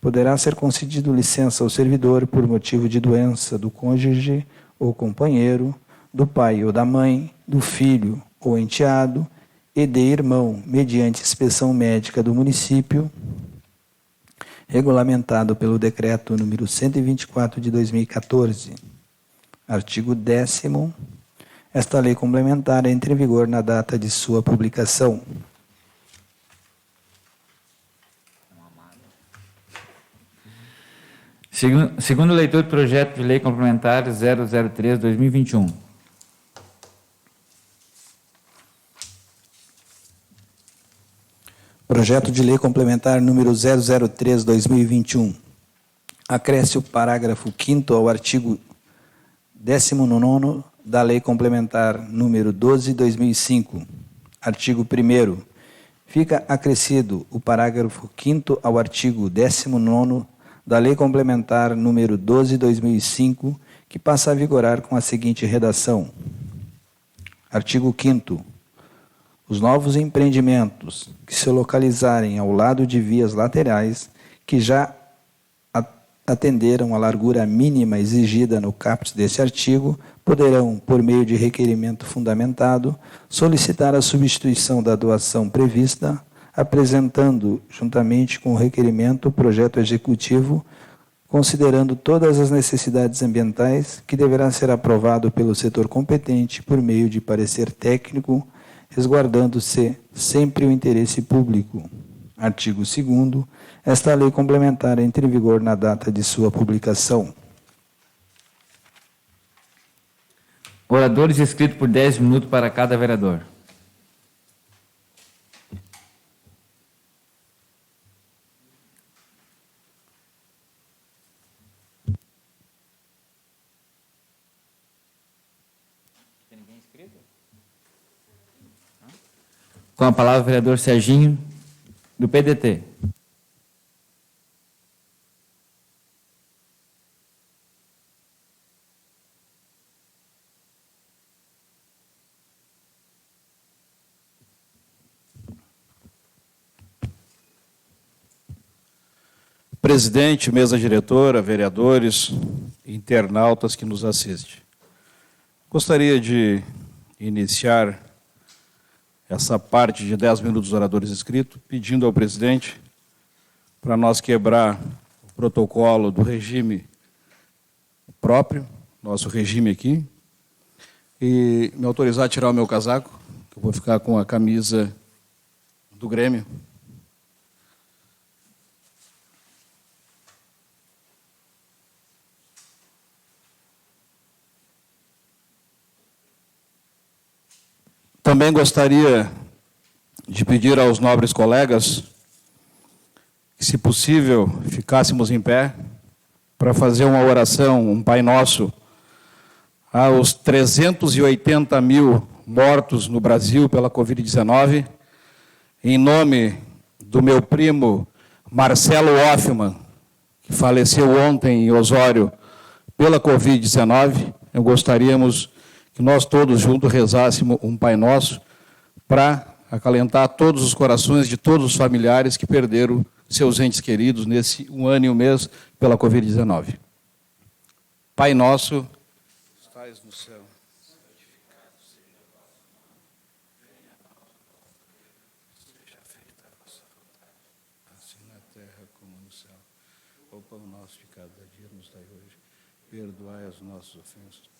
Poderá ser concedido licença ao servidor por motivo de doença do cônjuge ou companheiro, do pai ou da mãe, do filho ou enteado, e de irmão, mediante inspeção médica do município, regulamentado pelo Decreto número 124 de 2014. Artigo 10º. Esta lei complementar entra em vigor na data de sua publicação. Segundo leitor do projeto de lei complementar 003/2021. Projeto de Lei Complementar número 003/2021. Acresce o parágrafo 5º ao artigo 19º da Lei Complementar número 12/2005. Artigo 1º. Fica acrescido o parágrafo 5º ao artigo 19º da Lei Complementar número 12/2005, que passa a vigorar com a seguinte redação. Artigo 5º. Os novos empreendimentos que se localizarem ao lado de vias laterais que já atenderam a largura mínima exigida no caput deste artigo, poderão, por meio de requerimento fundamentado, solicitar a substituição da doação prevista, apresentando, juntamente com o requerimento, o projeto executivo, considerando todas as necessidades ambientais, que deverá ser aprovado pelo setor competente por meio de parecer técnico, resguardando-se sempre o interesse público. Artigo 2º. Esta lei complementar entra em vigor na data de sua publicação. Oradores inscritos por 10 minutos para cada vereador. Com a palavra, o vereador Serginho, do PDT. Presidente, mesa diretora, vereadores, internautas que nos assistem. Gostaria de iniciar essa parte de 10 minutos dos oradores inscritos, pedindo ao presidente para nós quebrar o protocolo do regime próprio, nosso regime aqui, e me autorizar a tirar o meu casaco, que eu vou ficar com a camisa do Grêmio. Também gostaria de pedir aos nobres colegas que, se possível, ficássemos em pé para fazer uma oração, um Pai Nosso, aos 380 mil mortos no Brasil pela Covid-19, em nome do meu primo Marcelo Hoffmann, que faleceu ontem em Osório pela Covid-19, gostaríamos que nós todos juntos rezássemos um Pai Nosso para acalentar todos os corações de todos os familiares que perderam seus entes queridos nesse 1 ano e 1 mês pela Covid-19. Pai Nosso, estais no céu, santificado seja o vosso nome, venha a nós o vosso reino, seja feita a vossa vontade, assim na terra como no céu. O pão nosso de cada dia nos dai hoje, perdoai as nossas ofensas,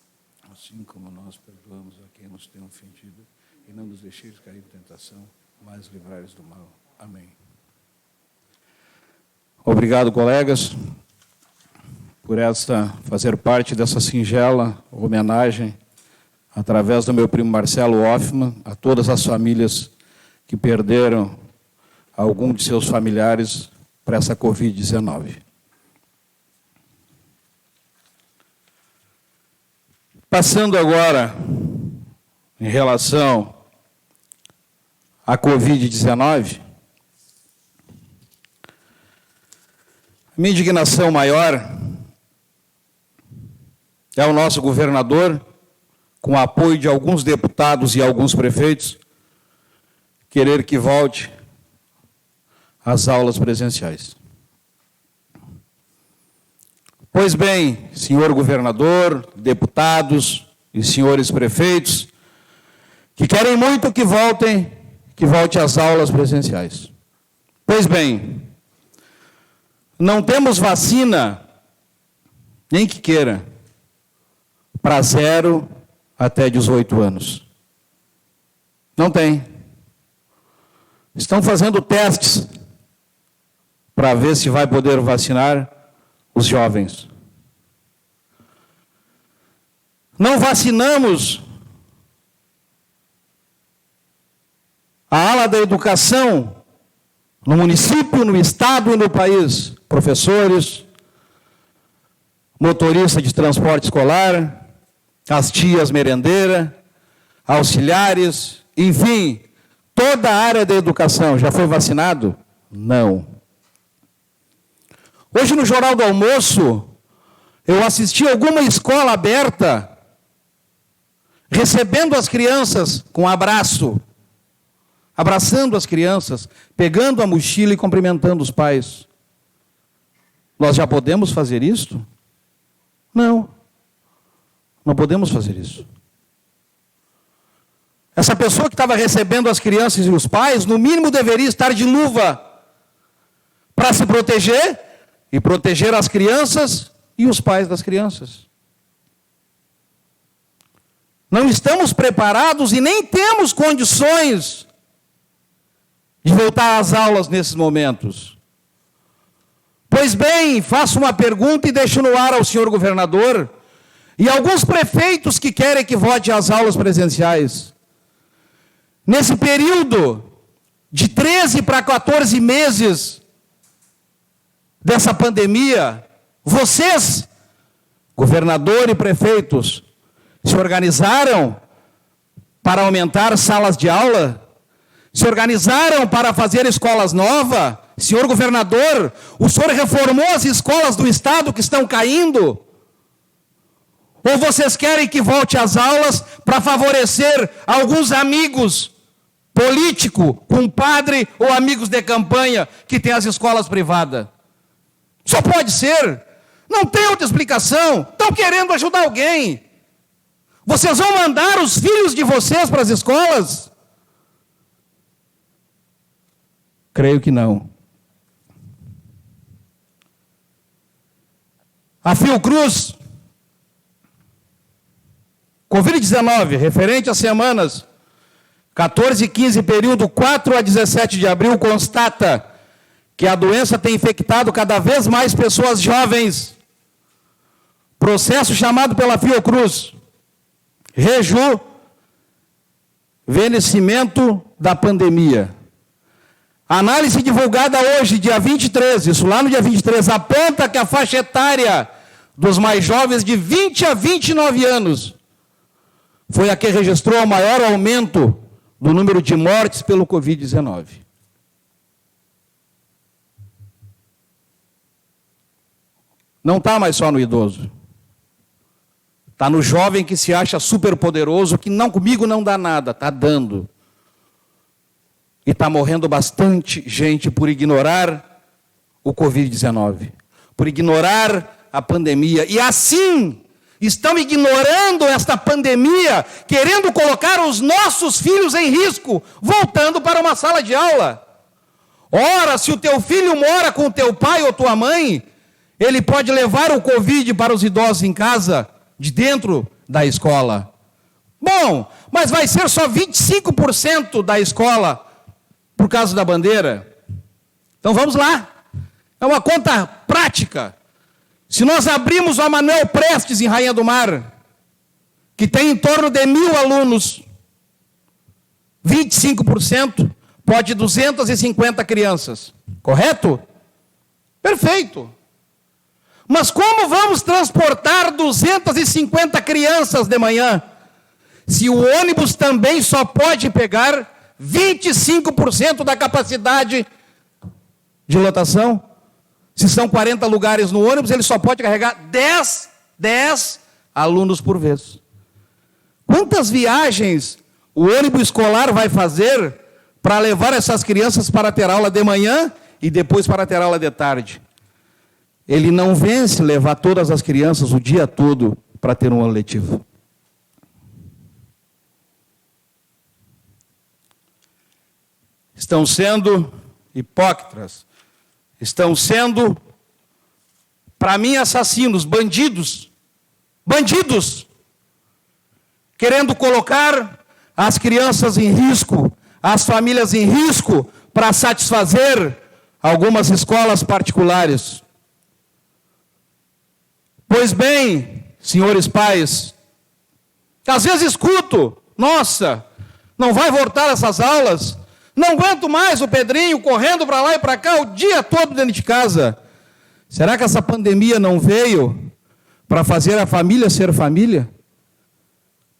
assim como nós perdoamos a quem nos tem ofendido, e não nos deixeis cair em tentação, mas livrai-nos do mal. Amém. Obrigado, colegas, por fazer parte dessa singela homenagem, através do meu primo Marcelo Hoffmann, a todas as famílias que perderam algum de seus familiares para essa Covid-19. Passando agora em relação à Covid-19, minha indignação maior é o nosso governador, com o apoio de alguns deputados e alguns prefeitos, querer que volte às aulas presenciais. Pois bem, senhor governador, deputados e senhores prefeitos, que querem muito que volte às aulas presenciais. Pois bem, não temos vacina, nem que queira, para 0 até 18 anos. Não tem. Estão fazendo testes para ver se vai poder vacinar os jovens. Não vacinamos a ala da educação no município, no estado e no país. Professores, motorista de transporte escolar, as tias merendeiras, auxiliares, enfim, toda a área da educação. Já foi vacinado? Não. Hoje, no Jornal do Almoço, eu assisti alguma escola aberta, recebendo as crianças com abraço, abraçando as crianças, pegando a mochila e cumprimentando os pais. Nós já podemos fazer isso? Não. Não podemos fazer isso. Essa pessoa que estava recebendo as crianças e os pais, no mínimo deveria estar de luva para se proteger e proteger as crianças e os pais das crianças. Não estamos preparados e nem temos condições de voltar às aulas nesses momentos. Pois bem, faço uma pergunta e deixo no ar ao senhor governador e alguns prefeitos que querem que volte às aulas presenciais. Nesse período de 13 para 14 meses dessa pandemia, vocês, governador e prefeitos, se organizaram para aumentar salas de aula? se organizaram para fazer escolas novas. Senhor governador, o senhor reformou as escolas do estado que estão caindo? Ou vocês querem que volte às aulas para favorecer alguns amigos políticos, compadre ou amigos de campanha que têm as escolas privadas? Só pode ser. Não tem outra explicação. Estão querendo ajudar alguém. Vocês vão mandar os filhos de vocês para as escolas? Creio que não. A Fiocruz, Covid-19, referente às semanas 14 e 15, período 4 a 17 de abril, constata que a doença tem infectado cada vez mais pessoas jovens. Processo chamado pela Fiocruz, rejuvenescimento da pandemia. Análise divulgada hoje, dia 23, isso lá no dia 23, aponta que a faixa etária dos mais jovens de 20 a 29 anos foi a que registrou o maior aumento do número de mortes pelo Covid-19. Não está mais só no idoso. Está no jovem que se acha superpoderoso, que não, comigo não dá nada, está dando. E está morrendo bastante gente por ignorar o Covid-19, por ignorar a pandemia. E assim, estão ignorando esta pandemia, querendo colocar os nossos filhos em risco, voltando para uma sala de aula. Ora, se o teu filho mora com o teu pai ou tua mãe, ele pode levar o Covid para os idosos em casa, de dentro da escola. Bom, mas vai ser só 25% da escola, por causa da bandeira. Então vamos lá. É uma conta prática. Se nós abrimos o Manuel Prestes em Rainha do Mar, que tem em torno de 1.000 alunos, 25% pode 250 crianças. Correto? Perfeito. Mas como vamos transportar 250 crianças de manhã, se o ônibus também só pode pegar 25% da capacidade de lotação? Se são 40 lugares no ônibus, ele só pode carregar 10 alunos por vez. Quantas viagens o ônibus escolar vai fazer para levar essas crianças para ter aula de manhã e depois para ter aula de tarde? Ele não vence levar todas as crianças o dia todo para ter um ano letivo. Estão sendo hipócritas. Estão sendo, para mim, assassinos, bandidos. Bandidos! Querendo colocar as crianças em risco, as famílias em risco, para satisfazer algumas escolas particulares. Pois bem, senhores pais, às vezes escuto, nossa, não vai voltar essas aulas? Não aguento mais o Pedrinho correndo para lá e para cá o dia todo dentro de casa. Será que essa pandemia não veio para fazer a família ser família?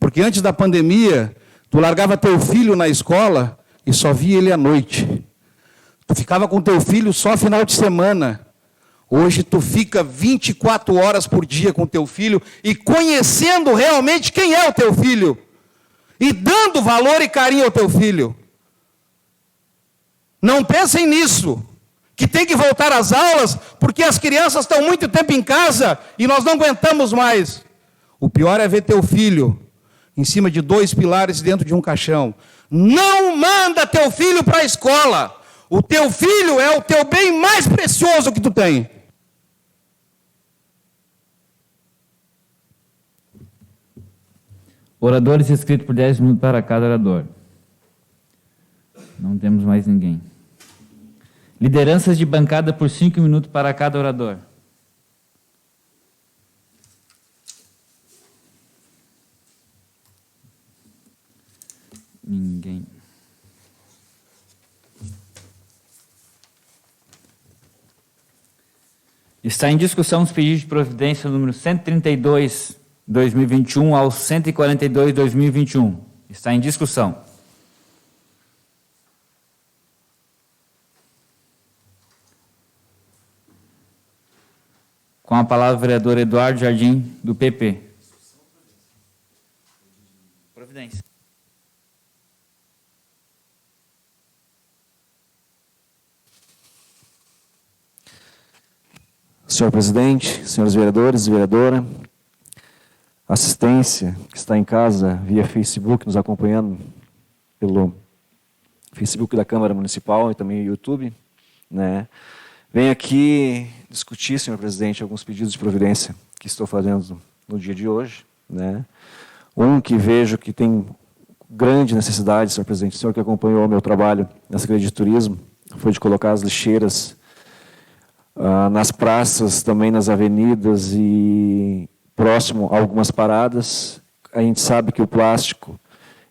Porque antes da pandemia, tu largava teu filho na escola e só via ele à noite. Tu ficava com teu filho só final de semana. Hoje tu fica 24 horas por dia com teu filho e conhecendo realmente quem é o teu filho. E dando valor e carinho ao teu filho. Não pensem nisso, que tem que voltar às aulas, porque as crianças estão muito tempo em casa e nós não aguentamos mais. O pior é ver teu filho em cima de 2 pilares dentro de um caixão. Não manda teu filho para a escola. O teu filho é o teu bem mais precioso que tu tem. Oradores inscritos por 10 minutos para cada orador. Não temos mais ninguém. Lideranças de bancada por 5 minutos para cada orador. Ninguém. Está em discussão os pedidos de providência número 132, 2021 ao 142, 2021. Está em discussão. Com a palavra o vereador Eduardo Jardim, do PP. Providência. Senhor presidente, senhores vereadores e vereadora, assistência que está em casa via Facebook, nos acompanhando pelo Facebook da Câmara Municipal e também YouTube, né? Venho aqui discutir, senhor presidente, alguns pedidos de providência que estou fazendo no dia de hoje, né? Um que vejo que tem grande necessidade, senhor presidente, o senhor que acompanhou o meu trabalho na Secretaria de Turismo, foi de colocar as lixeiras nas praças, também nas avenidas e próximo a algumas paradas. A gente sabe que o plástico,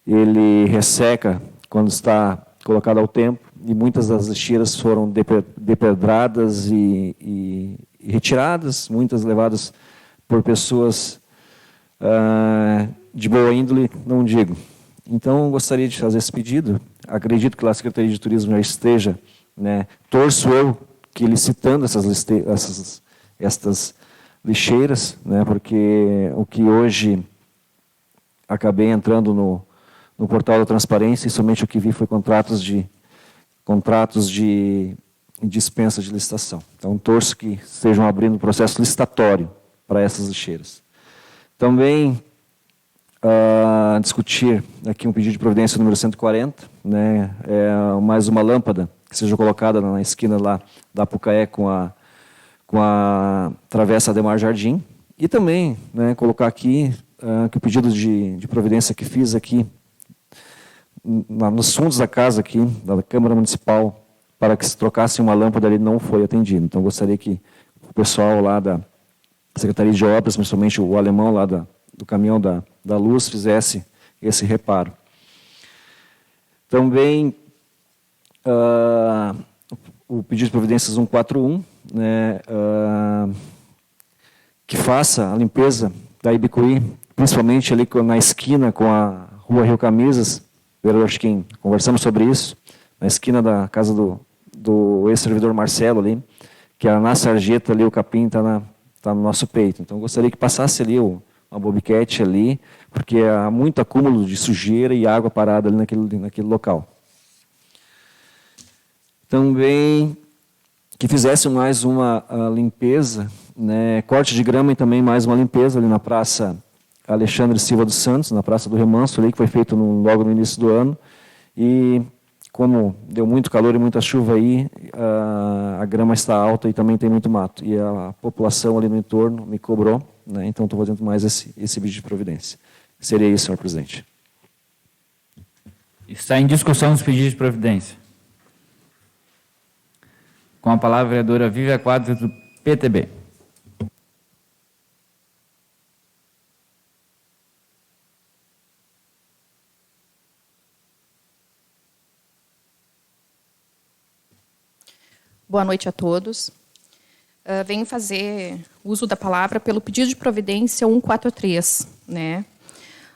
ele resseca quando está colocado ao tempo, e muitas das lixeiras foram depedradas e retiradas, muitas levadas por pessoas de boa índole, não digo. Então, gostaria de fazer esse pedido. Acredito que lá a Secretaria de Turismo já esteja, né, torço eu, que licitando estas lixeiras, né, porque o que hoje acabei entrando no portal da transparência, e somente o que vi foi contratos de dispensa de licitação. Então, torço que estejam abrindo um processo licitatório para essas lixeiras. Também discutir aqui um pedido de providência número 140, né, mais uma lâmpada que seja colocada na esquina lá da Apucaé com a Travessa Ademar Jardim. E também, né, colocar aqui que o pedido de providência que fiz aqui nos fundos da casa aqui, da Câmara Municipal, para que se trocasse uma lâmpada ali, não foi atendido. Então, gostaria que o pessoal lá da Secretaria de Obras, principalmente o alemão lá do caminhão da luz, fizesse esse reparo. Também, o pedido de providências 141, né, que faça a limpeza da Ibicuí, principalmente ali na esquina com a Rua Rio Camisas, vereador Chiquim, conversamos sobre isso, na esquina da casa do ex-servidor Marcelo ali, que na sarjeta ali o capim está no nosso peito. Então, gostaria que passasse ali uma bobiquete ali, porque há muito acúmulo de sujeira e água parada ali naquele local. Também que fizesse mais uma limpeza, né, corte de grama e também mais uma limpeza ali na Praça Alexandre Silva dos Santos, na Praça do Remanso, ali, que foi feito logo no início do ano. E como deu muito calor e muita chuva aí, a grama está alta e também tem muito mato. E a população ali no entorno me cobrou, né, então estou fazendo mais esse pedido de providência. Seria isso, senhor presidente. Está em discussão os pedidos de providência. Com a palavra a vereadora Vívia Quadros, do PTB. Boa noite a todos. Venho fazer uso da palavra pelo pedido de providência 143, né?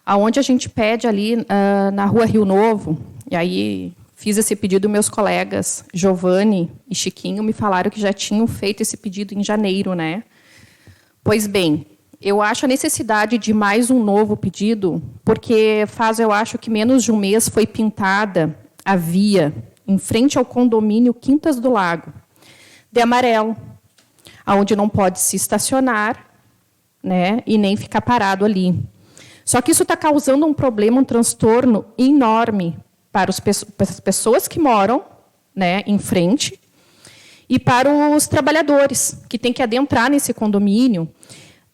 Aonde a gente pede ali na Rua Rio Novo, e aí fiz esse pedido, meus colegas Giovanni e Chiquinho me falaram que já tinham feito esse pedido em janeiro, né? Pois bem, eu acho a necessidade de mais um novo pedido, porque eu acho que menos de um mês foi pintada a via em frente ao condomínio Quintas do Lago, de amarelo, onde não pode se estacionar, né, e nem ficar parado ali. Só que isso está causando um problema, um transtorno enorme para as pessoas que moram, né, em frente e para os trabalhadores que têm que adentrar nesse condomínio.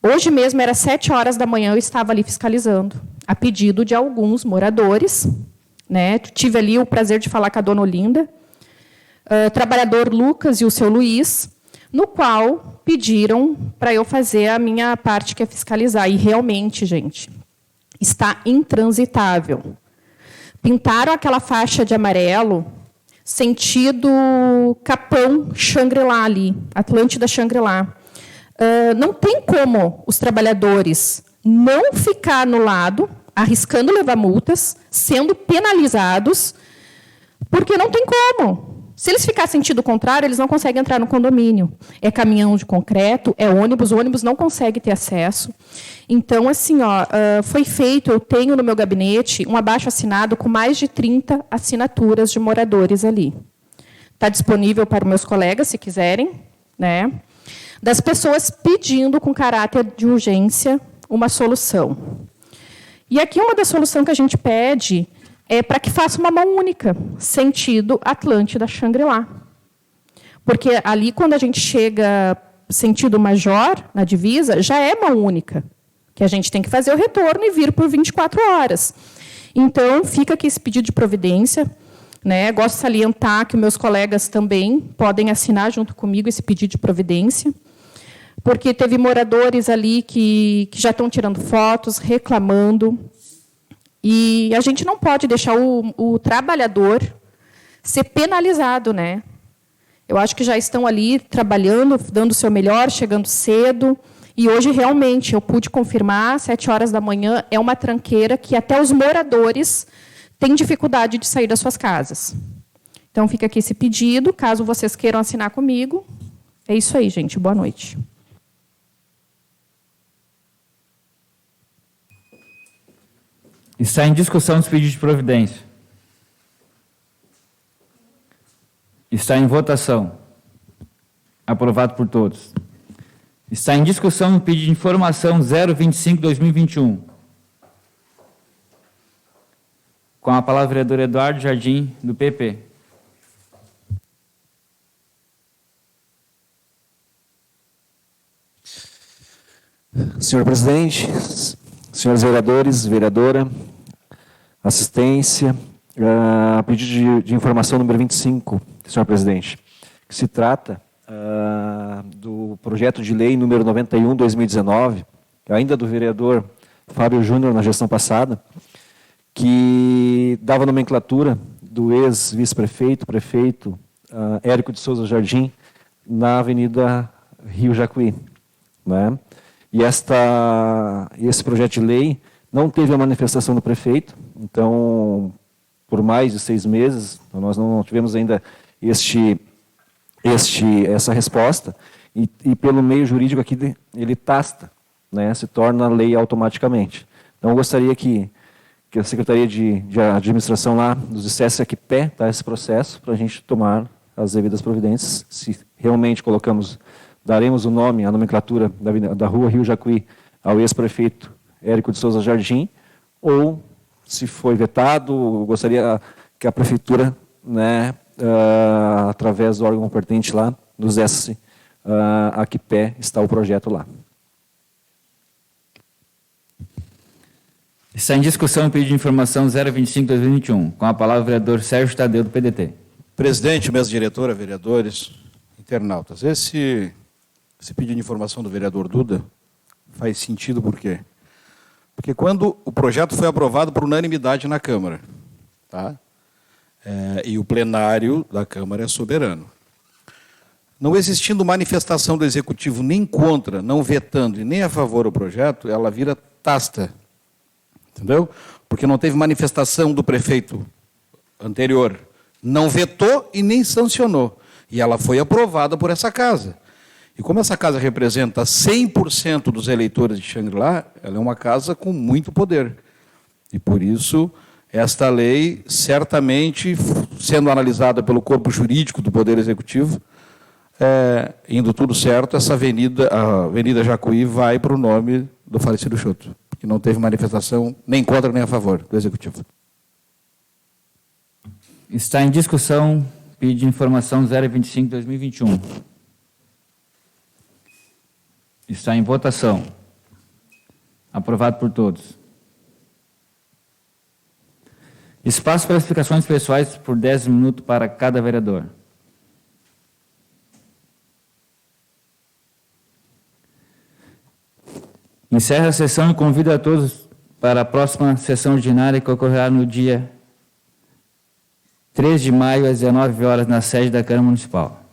Hoje mesmo, era 7 horas da manhã, eu estava ali fiscalizando, a pedido de alguns moradores, né? Tive ali o prazer de falar com a dona Olinda, trabalhador Lucas e o seu Luiz, no qual pediram para eu fazer a minha parte, que é fiscalizar. E realmente, gente, está intransitável. Pintaram aquela faixa de amarelo, sentido Capão, Xangri-Lá ali, Atlântida Xangri-Lá. Não tem como os trabalhadores não ficar no lado, arriscando levar multas, sendo penalizados, porque não tem como. Se eles ficarem sentido contrário, eles não conseguem entrar no condomínio. É caminhão de concreto, é ônibus, o ônibus não consegue ter acesso. Então, assim, foi feito, eu tenho no meu gabinete um abaixo-assinado com mais de 30 assinaturas de moradores ali. Está disponível para os meus colegas, se quiserem, né? Das pessoas pedindo com caráter de urgência uma solução. E aqui uma das soluções que a gente pede é para que faça uma mão única, sentido Atlântida Xangri-Lá. Porque ali, quando a gente chega sentido Major, na divisa, já é mão única, que a gente tem que fazer o retorno e vir por 24 horas. Então, fica aqui esse pedido de providência. Né? Gosto de salientar que meus colegas também podem assinar junto comigo esse pedido de providência, porque teve moradores ali que já estão tirando fotos, reclamando, e a gente não pode deixar o trabalhador ser penalizado, né? Eu acho que já estão ali trabalhando, dando o seu melhor, chegando cedo, e hoje, realmente, eu pude confirmar, 7 horas da manhã, é uma tranqueira que até os moradores têm dificuldade de sair das suas casas. Então, fica aqui esse pedido, caso vocês queiram assinar comigo. É isso aí, gente. Boa noite. Está em discussão os pedidos de providência. Está em votação. Aprovado por todos. Está em discussão o pedido de informação 025/2021. Com a palavra o vereador Eduardo Jardim, do PP. Senhor presidente, senhores vereadores, vereadora, assistência, pedido de informação número 25, senhor presidente, que se trata do projeto de lei número 91/2019, ainda do vereador Fábio Júnior na gestão passada, que dava nomenclatura do ex-vice-prefeito, prefeito Érico de Souza Jardim, na Avenida Rio Jacuí, né? E esse projeto de lei não teve a manifestação do prefeito, então, por mais de 6 meses, nós não tivemos ainda essa resposta, e pelo meio jurídico aqui, ele tasta, né, se torna lei automaticamente. Então, eu gostaria que a Secretaria de Administração lá nos dissesse a que pé está esse processo, para a gente tomar as devidas providências, se realmente daremos o nome, a nomenclatura da rua Rio Jacuí ao ex-prefeito Érico de Souza Jardim, ou, se foi vetado, eu gostaria que a Prefeitura, né, através do órgão competente lá, nos desse a que pé está o projeto lá. Está em discussão o pedido de informação 025/2021. Com a palavra o vereador Sérgio Tadeu, do PDT. Presidente, mesa diretora, vereadores, internautas, esse pedido de informação do vereador Duda faz sentido por quê? Porque quando o projeto foi aprovado por unanimidade na Câmara, tá? E o plenário da Câmara é soberano. Não existindo manifestação do Executivo nem contra, não vetando e nem a favor o projeto, ela vira tasta. Entendeu? Porque não teve manifestação do prefeito anterior. Não vetou e nem sancionou. E ela foi aprovada por essa casa. E como essa casa representa 100% dos eleitores de Xangri-Lá, ela é uma casa com muito poder. E por isso, esta lei, certamente, sendo analisada pelo corpo jurídico do Poder Executivo, indo tudo certo, a Avenida Jacuí vai para o nome do falecido Choto, que não teve manifestação nem contra nem a favor do Executivo. Está em discussão pedido de informação 025/2021. Está em votação. Aprovado por todos. Espaço para explicações pessoais por 10 minutos para cada vereador. Encerra a sessão e convido a todos para a próxima sessão ordinária que ocorrerá no dia 3 de maio, às 19 horas, na sede da Câmara Municipal.